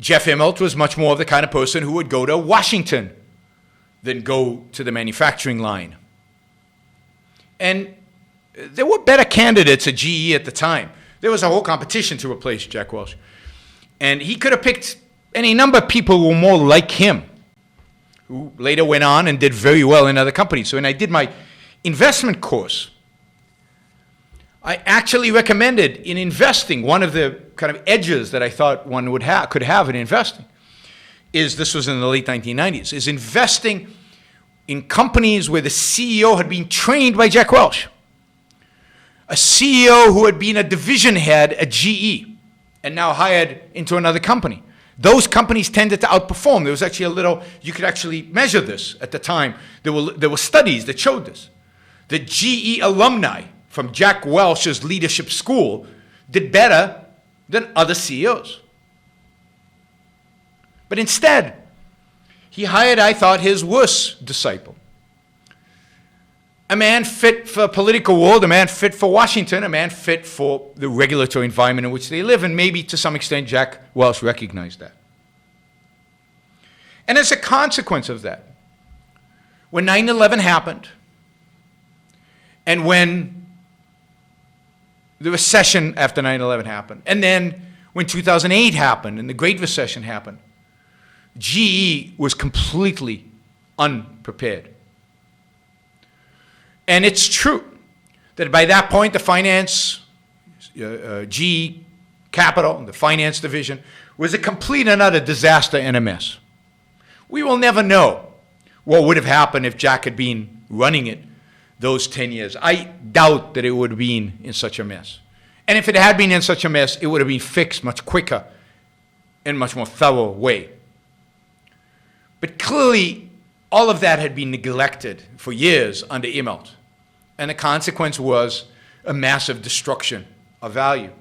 Jeff Immelt was much more of the kind of person who would go to Washington than go to the manufacturing line. And there were better candidates at GE at the time. There was a whole competition to replace Jack Welch. And he could have picked any number of people who were more like him, who later went on and did very well in other companies. So when I did my investment course, I actually recommended in investing, one of the kind of edges that I thought one could have in investing this was in the late 1990s, is investing in companies where the CEO had been trained by Jack Welch. A CEO who had been a division head at GE and now hired into another company. Those companies tended to outperform. There was actually you could actually measure this at the time. There were studies that showed this. The GE alumni from Jack Welch's leadership school did better than other CEOs. But instead, he hired, I thought, his worst disciple. A man fit for a political world, a man fit for Washington, a man fit for the regulatory environment in which they live, and maybe to some extent Jack Welch recognized that. And as a consequence of that, when 9/11 happened, and when the recession after 9/11 happened, and then when 2008 happened and the Great Recession happened, GE was completely unprepared. And it's true that by that point, the finance, GE Capital, the finance division, was a complete and utter disaster and a mess. We will never know what would have happened if Jack had been running it those 10 years. I doubt that it would have been in such a mess. And if it had been in such a mess, it would have been fixed much quicker in a much more thorough way. But clearly, all of that had been neglected for years under Immelt. And the consequence was a massive destruction of value.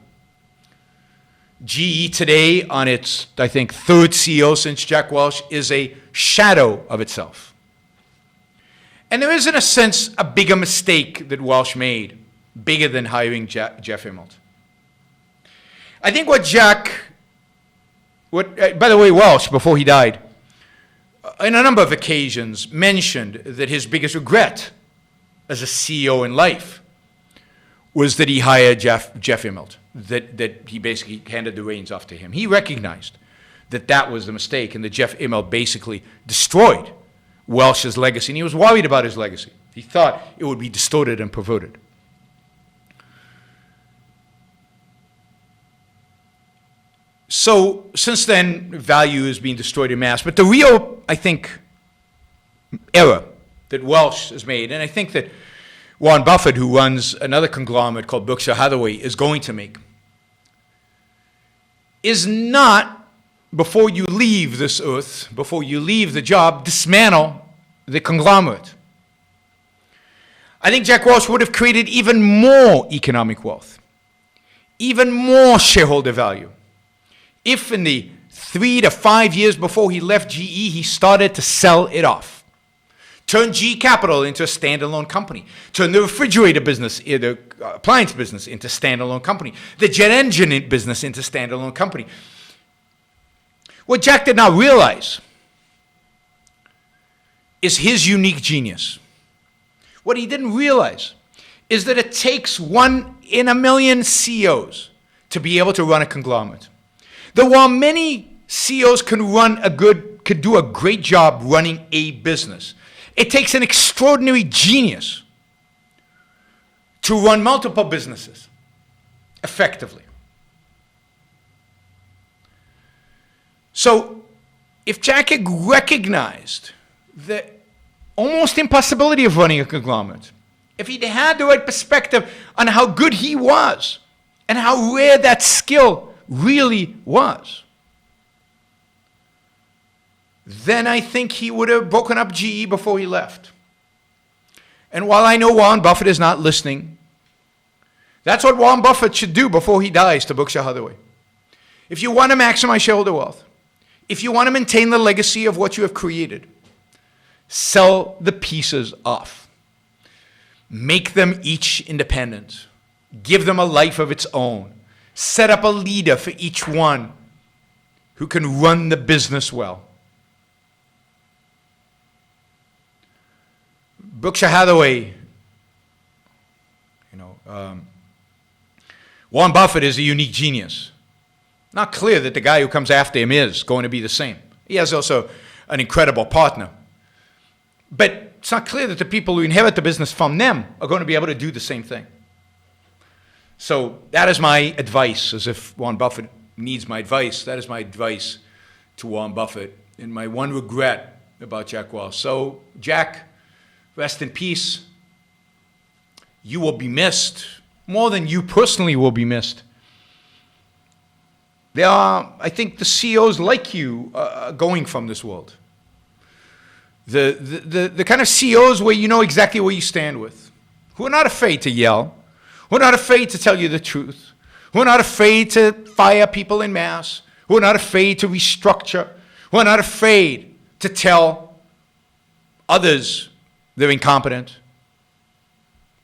GE today, on its, I think, third CEO since Jack Welch, is a shadow of itself. And there is, in a sense, a bigger mistake that Welch made, bigger than hiring Jeff Immelt. I think by the way, Welch, before he died, on a number of occasions mentioned that his biggest regret as a CEO in life was that he hired Jeff Immelt, that he basically handed the reins off to him. He recognized that was the mistake and that Jeff Immelt basically destroyed Welch's legacy, and he was worried about his legacy. He thought it would be distorted and perverted. So since then, value is being destroyed en masse. But the real, I think, error that Welsh has made, and I think that Warren Buffett, who runs another conglomerate called Berkshire Hathaway, is going to make, is not, before you leave this earth, before you leave the job, dismantle the conglomerate. I think Jack Welch would have created even more economic wealth, even more shareholder value, if in the 3 to 5 years before he left GE, he started to sell it off. Turn GE Capital into a standalone company. Turn the refrigerator business, the appliance business into standalone company. The jet engine business into standalone company. What Jack did not realize is his unique genius. What he didn't realize is that it takes 1 in a million CEOs to be able to run a conglomerate. That while many CEOs could do a great job running a business, it takes an extraordinary genius to run multiple businesses effectively. So, if Jack had recognized the almost impossibility of running a conglomerate, if he'd had the right perspective on how good he was and how rare that skill really was, then I think he would have broken up GE before he left. And while I know Warren Buffett is not listening, that's what Warren Buffett should do before he dies to Berkshire Hathaway. If you want to maximize shareholder wealth, if you want to maintain the legacy of what you have created, sell the pieces off. Make them each independent. Give them a life of its own. Set up a leader for each one who can run the business well. Berkshire Hathaway, Warren Buffett is a unique genius. Not clear that the guy who comes after him is going to be the same. He has also an incredible partner. But it's not clear that the people who inherit the business from them are going to be able to do the same thing. So that is my advice, as if Warren Buffett needs my advice. That is my advice to Warren Buffett and my one regret about Jack Welch. So, Jack, rest in peace. You will be missed. More than you personally will be missed. There are, I think, the CEOs like you going from this world. The kind of CEOs where you know exactly where you stand with, who are not afraid to yell, who are not afraid to tell you the truth, who are not afraid to fire people en masse, who are not afraid to restructure, who are not afraid to tell others they're incompetent,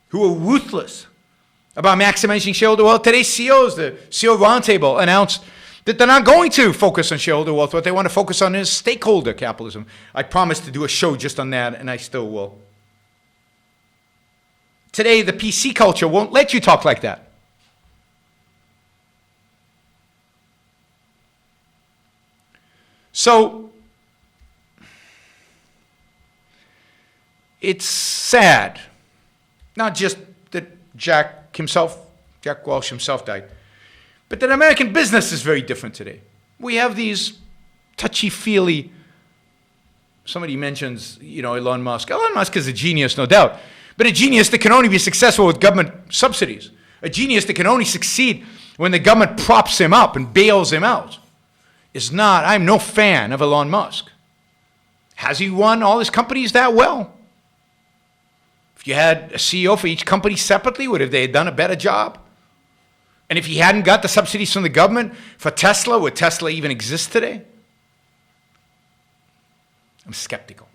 who are ruthless about maximizing shareholder wealth. Today's CEOs, the CEO Roundtable announced that they're not going to focus on shareholder wealth. What they want to focus on is stakeholder capitalism. I promised to do a show just on that, and I still will. Today, the PC culture won't let you talk like that. So, it's sad, not just that Jack Welch himself died, but that American business is very different today. We have these touchy-feely, somebody mentions, Elon Musk. Elon Musk is a genius, no doubt, but a genius that can only be successful with government subsidies. A genius that can only succeed when the government props him up and bails him out. I'm no fan of Elon Musk. Has he run all his companies that well? If you had a CEO for each company separately, would they have done a better job? And if he hadn't got the subsidies from the government for Tesla, would Tesla even exist today? I'm skeptical.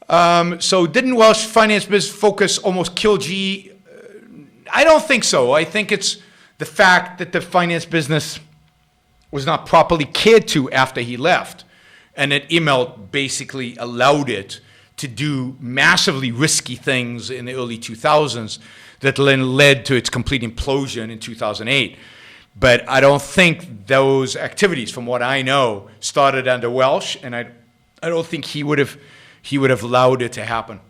So didn't Welsh finance business focus almost kill GE? I don't think so. I think it's the fact that the finance business was not properly cared to after he left, and that Immelt basically allowed it to do massively risky things in the early 2000s that then led to its complete implosion in 2008. But I don't think those activities, from what I know, started under Welsh, and I don't think he would have allowed it to happen.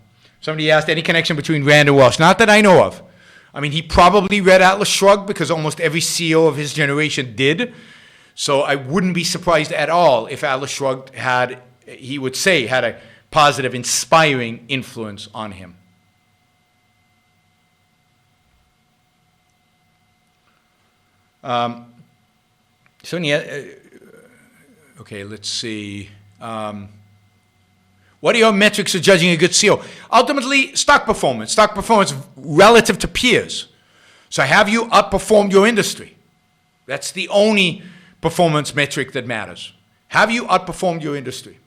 Somebody asked any connection between Randall and Welsh. Not that I know of. I mean, he probably read Atlas Shrugged because almost every CEO of his generation did. So I wouldn't be surprised at all if Atlas Shrugged had he would say had a positive, inspiring influence on him. Okay, let's see. What are your metrics for judging a good CEO? Ultimately, stock performance relative to peers. So have you outperformed your industry? That's the only performance metric that matters. Have you outperformed your industry?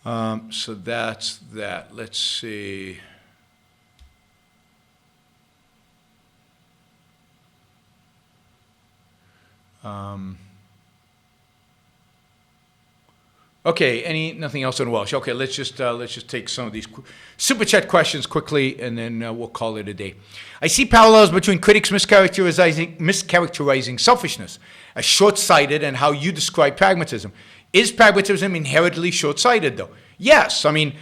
So that's that. Let's see. Okay, nothing else on Welsh? Okay, let's just take some of these super chat questions quickly, and then we'll call it a day. I see parallels between critics mischaracterizing selfishness as short-sighted and how you describe pragmatism. Is pragmatism inherently short-sighted, though? Yes. I mean,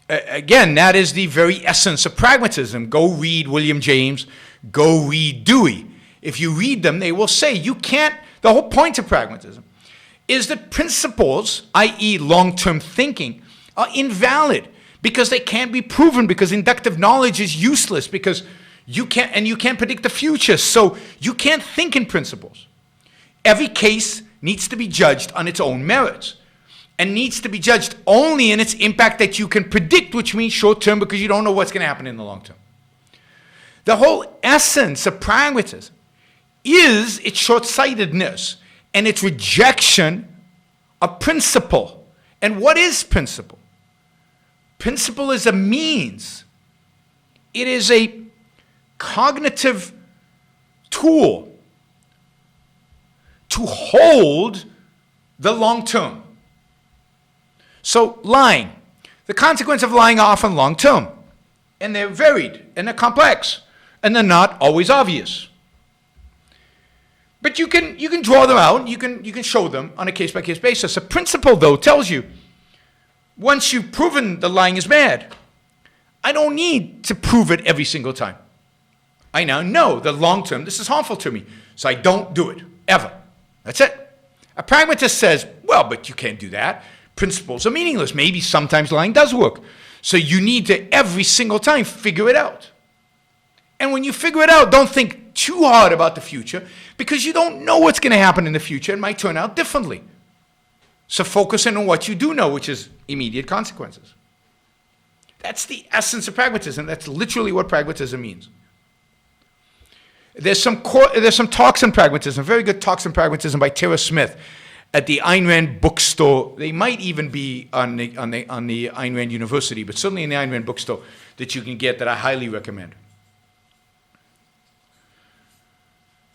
again, that is the very essence of pragmatism. Go read William James. Go read Dewey. If you read them, they will say you can't. The whole point of pragmatism is that principles, i.e. long-term thinking, are invalid because they can't be proven, because inductive knowledge is useless, because you can't predict the future, so you can't think in principles. Every case needs to be judged on its own merits and needs to be judged only in its impact that you can predict, which means short-term because you don't know what's going to happen in the long term. The whole essence of pragmatism is its short-sightedness and its rejection of principle. And what is principle? Principle is a means. It is a cognitive tool to hold the long term. So lying. The consequence of lying are often long term. And they're varied, and they're complex, and they're not always obvious. But you can draw them out, you can show them on a case-by-case basis. A principle, though, tells you, once you've proven the lying is bad, I don't need to prove it every single time. I now know the long term, this is harmful to me, so I don't do it, ever. That's it. A pragmatist says, well, but you can't do that. Principles are meaningless. Maybe sometimes lying does work. So you need to, every single time, figure it out. And when you figure it out, don't think too hard about the future, because you don't know what's going to happen in the future. It might turn out differently. So focus in on what you do know, which is immediate consequences. That's the essence of pragmatism. That's literally what pragmatism means. There's some talks on pragmatism, very good talks on pragmatism by Tara Smith at the Ayn Rand Bookstore. They might even be on the Ayn Rand University, but certainly in the Ayn Rand Bookstore that you can get, that I highly recommend.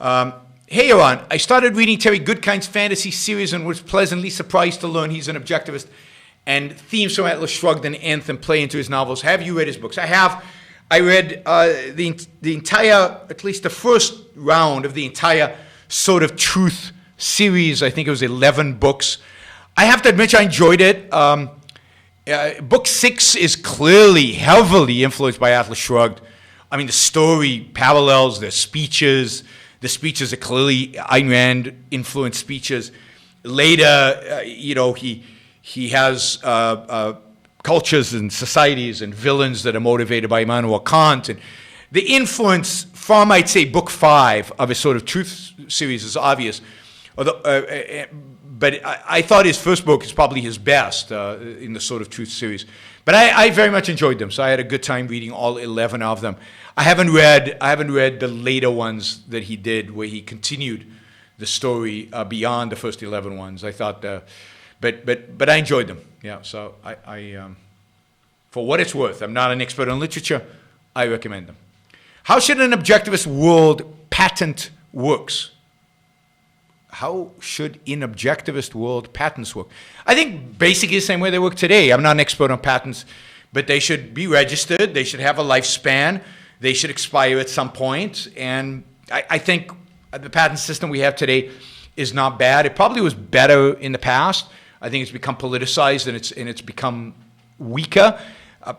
Hey, Yaron, I started reading Terry Goodkind's fantasy series and was pleasantly surprised to learn he's an objectivist and themes from Atlas Shrugged and Anthem play into his novels. Have you read his books? I have. I read the entire, at least the first round of the entire Sword of Truth series. I think it was 11 books. I have to admit I enjoyed it. Book 6 is clearly heavily influenced by Atlas Shrugged. I mean, the story parallels their speeches. The speeches are clearly Ayn Rand influenced speeches. Later, he has cultures and societies and villains that are motivated by Immanuel Kant. And the influence from, I'd say, book 5 of his Sort of Truth series is obvious. Although, but I thought his first book is probably his best in the Sort of Truth series. But I very much enjoyed them, so I had a good time reading all 11 of them. I haven't read the later ones that he did, where he continued the story beyond the first 11 ones. I thought, but I enjoyed them. Yeah, so I for what it's worth, I'm not an expert on literature. I recommend them. How should an objectivist world patent works? How should in objectivist world patents work? I think basically the same way they work today. I'm not an expert on patents, but they should be registered. They should have a lifespan. They should expire at some point. And I think the patent system we have today is not bad. It probably was better in the past. I think it's become politicized and it's become weaker.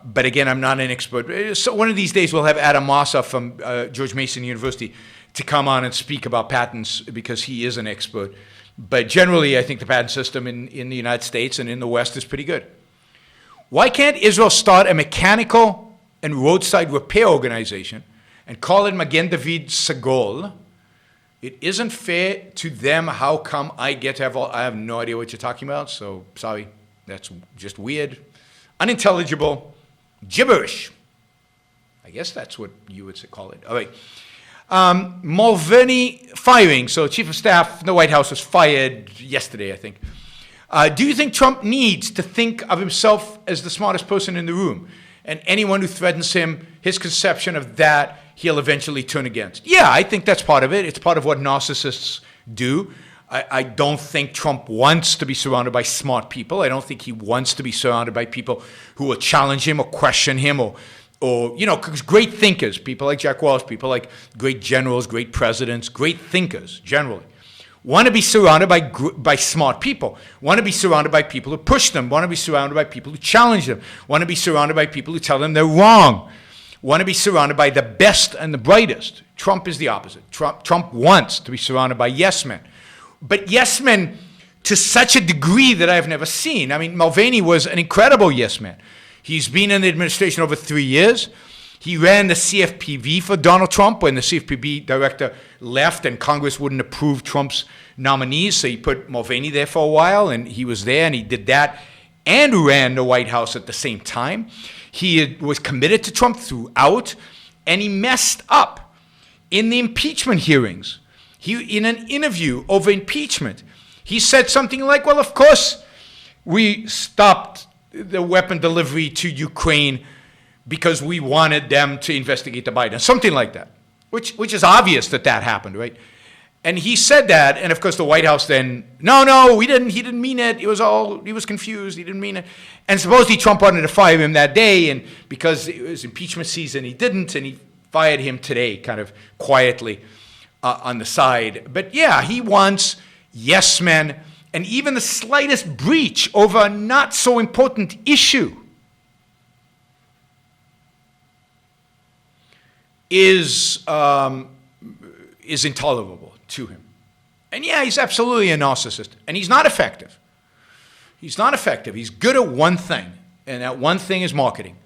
But again, I'm not an expert. So one of these days we'll have Adam Massa from George Mason University to come on and speak about patents, because he is an expert. But generally, I think the patent system in the United States and in the West is pretty good. Why can't Israel start a mechanical and roadside repair organization and call it Magen David Sagol? It isn't fair to them. How come I get to have all? I have no idea what you're talking about, so sorry. That's just weird, unintelligible, gibberish. I guess that's what you would call it. All right. Mulvaney firing. So Chief of Staff in the White House was fired yesterday, I think. Do you think Trump needs to think of himself as the smartest person in the room? And anyone who threatens him, his conception of that, he'll eventually turn against. Yeah, I think that's part of it. It's part of what narcissists do. I don't think Trump wants to be surrounded by smart people. I don't think he wants to be surrounded by people who will challenge him or question him or because great thinkers, people like Jack Walsh, people like great generals, great presidents, great thinkers generally, want to be surrounded by smart people, want to be surrounded by people who push them, want to be surrounded by people who challenge them, want to be surrounded by people who tell them they're wrong, want to be surrounded by the best and the brightest. Trump is the opposite. Trump wants to be surrounded by yes men. But yes men to such a degree that I've never seen. I mean, Mulvaney was an incredible yes man. He's been in the administration over 3 years. He ran the CFPB for Donald Trump when the CFPB director left and Congress wouldn't approve Trump's nominees. So he put Mulvaney there for a while, and he was there, and he did that and ran the White House at the same time. He was committed to Trump throughout, and he messed up in the impeachment hearings. In an interview over impeachment, he said something like, well, of course, we stopped the weapon delivery to Ukraine because we wanted them to investigate the Biden, something like that, which is obvious that happened, right? And he said that, and of course the White House then, no, he didn't mean it. He was confused. He didn't mean it. And supposedly Trump wanted to fire him that day, and because it was impeachment season, he didn't, and he fired him today, kind of quietly on the side. But yeah, he wants yes men, and even the slightest breach over a not so important issue is intolerable to him. And yeah, he's absolutely a narcissist, and he's not effective. He's not effective. He's good at one thing, and that one thing is marketing.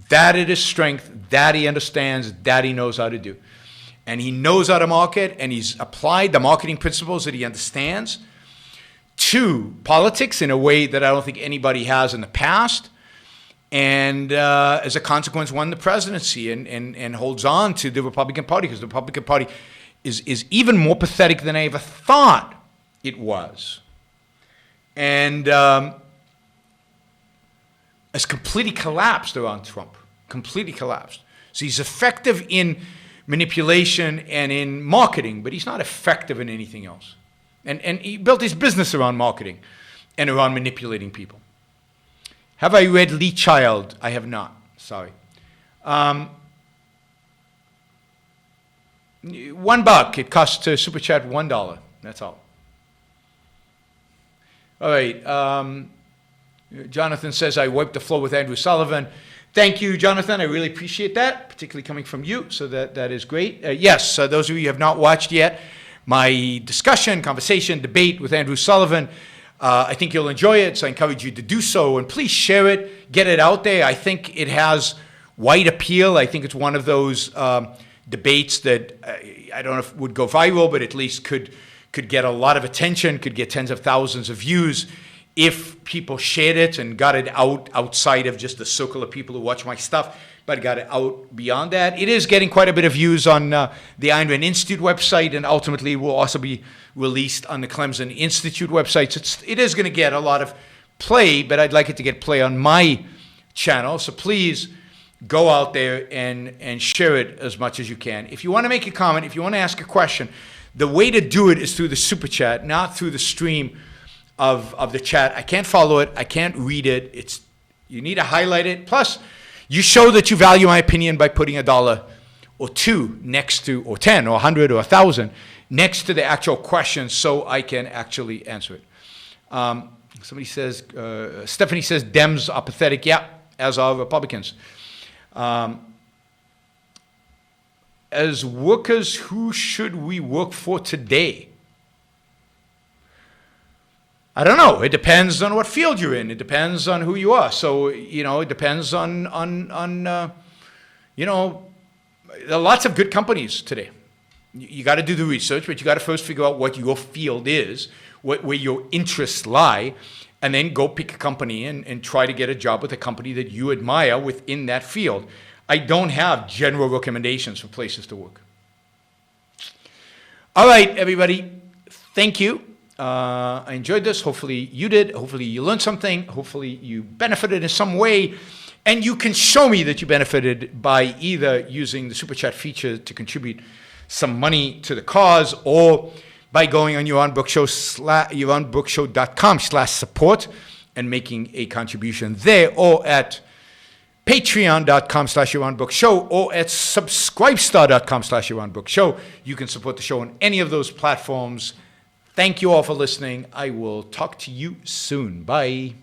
That is his strength, that he understands, that he knows how to do. And he knows how to market, and he's applied the marketing principles that he understands to politics in a way that I don't think anybody has in the past. And as a consequence, won the presidency and holds on to the Republican Party, because the Republican Party is even more pathetic than I ever thought it was. And has completely collapsed around Trump, completely collapsed. So he's effective in manipulation and in marketing, but he's not effective in anything else. And he built his business around marketing and around manipulating people. Have I read Lee Child? I have not. Sorry. $1. It costs to Super Chat $1. That's all. All right. Jonathan says, I wiped the floor with Andrew Sullivan. Thank you, Jonathan. I really appreciate that, particularly coming from you. So that is great. Yes, those of you who have not watched yet, my conversation, debate with Andrew Sullivan, I think you'll enjoy it, so I encourage you to do so. And please share it, get it out there. I think it has wide appeal. I think it's one of those debates that I don't know if would go viral, but at least could get a lot of attention, could get tens of thousands of views if people shared it and got it outside of just the circle of people who watch my stuff, but got it out beyond that. It is getting quite a bit of views on the Ayn Rand Institute website, and ultimately will also be released on the Clemson Institute website. So it is going to get a lot of play, but I'd like it to get play on my channel. So please go out there and share it as much as you can. If you want to make a comment, if you want to ask a question, the way to do it is through the Super Chat, not through the stream of the chat. I can't follow it. I can't read it. You need to highlight it. Plus, you show that you value my opinion by putting $1 or $2 next to, or 10 or 100 or 1,000 next to the actual question, so I can actually answer it. Somebody says, Stephanie says, Dems are pathetic. Yeah, as are Republicans. As workers, who should we work for today? I don't know. It depends on what field you're in. It depends on who you are. So, it depends on there are lots of good companies today. You got to do the research, but you got to first figure out what your field is, where your interests lie, and then go pick a company and try to get a job with a company that you admire within that field. I don't have general recommendations for places to work. All right, everybody. Thank you. I enjoyed this. Hopefully you did. Hopefully you learned something. Hopefully you benefited in some way. And you can show me that you benefited by either using the Super Chat feature to contribute some money to the cause, or by going on yaronbrookshow.com/support and making a contribution there, or at patreon.com/yaronbrookshow, or at subscribestar.com/yaronbrookshow. You can support the show on any of those platforms. Thank you all for listening. I will talk to you soon. Bye.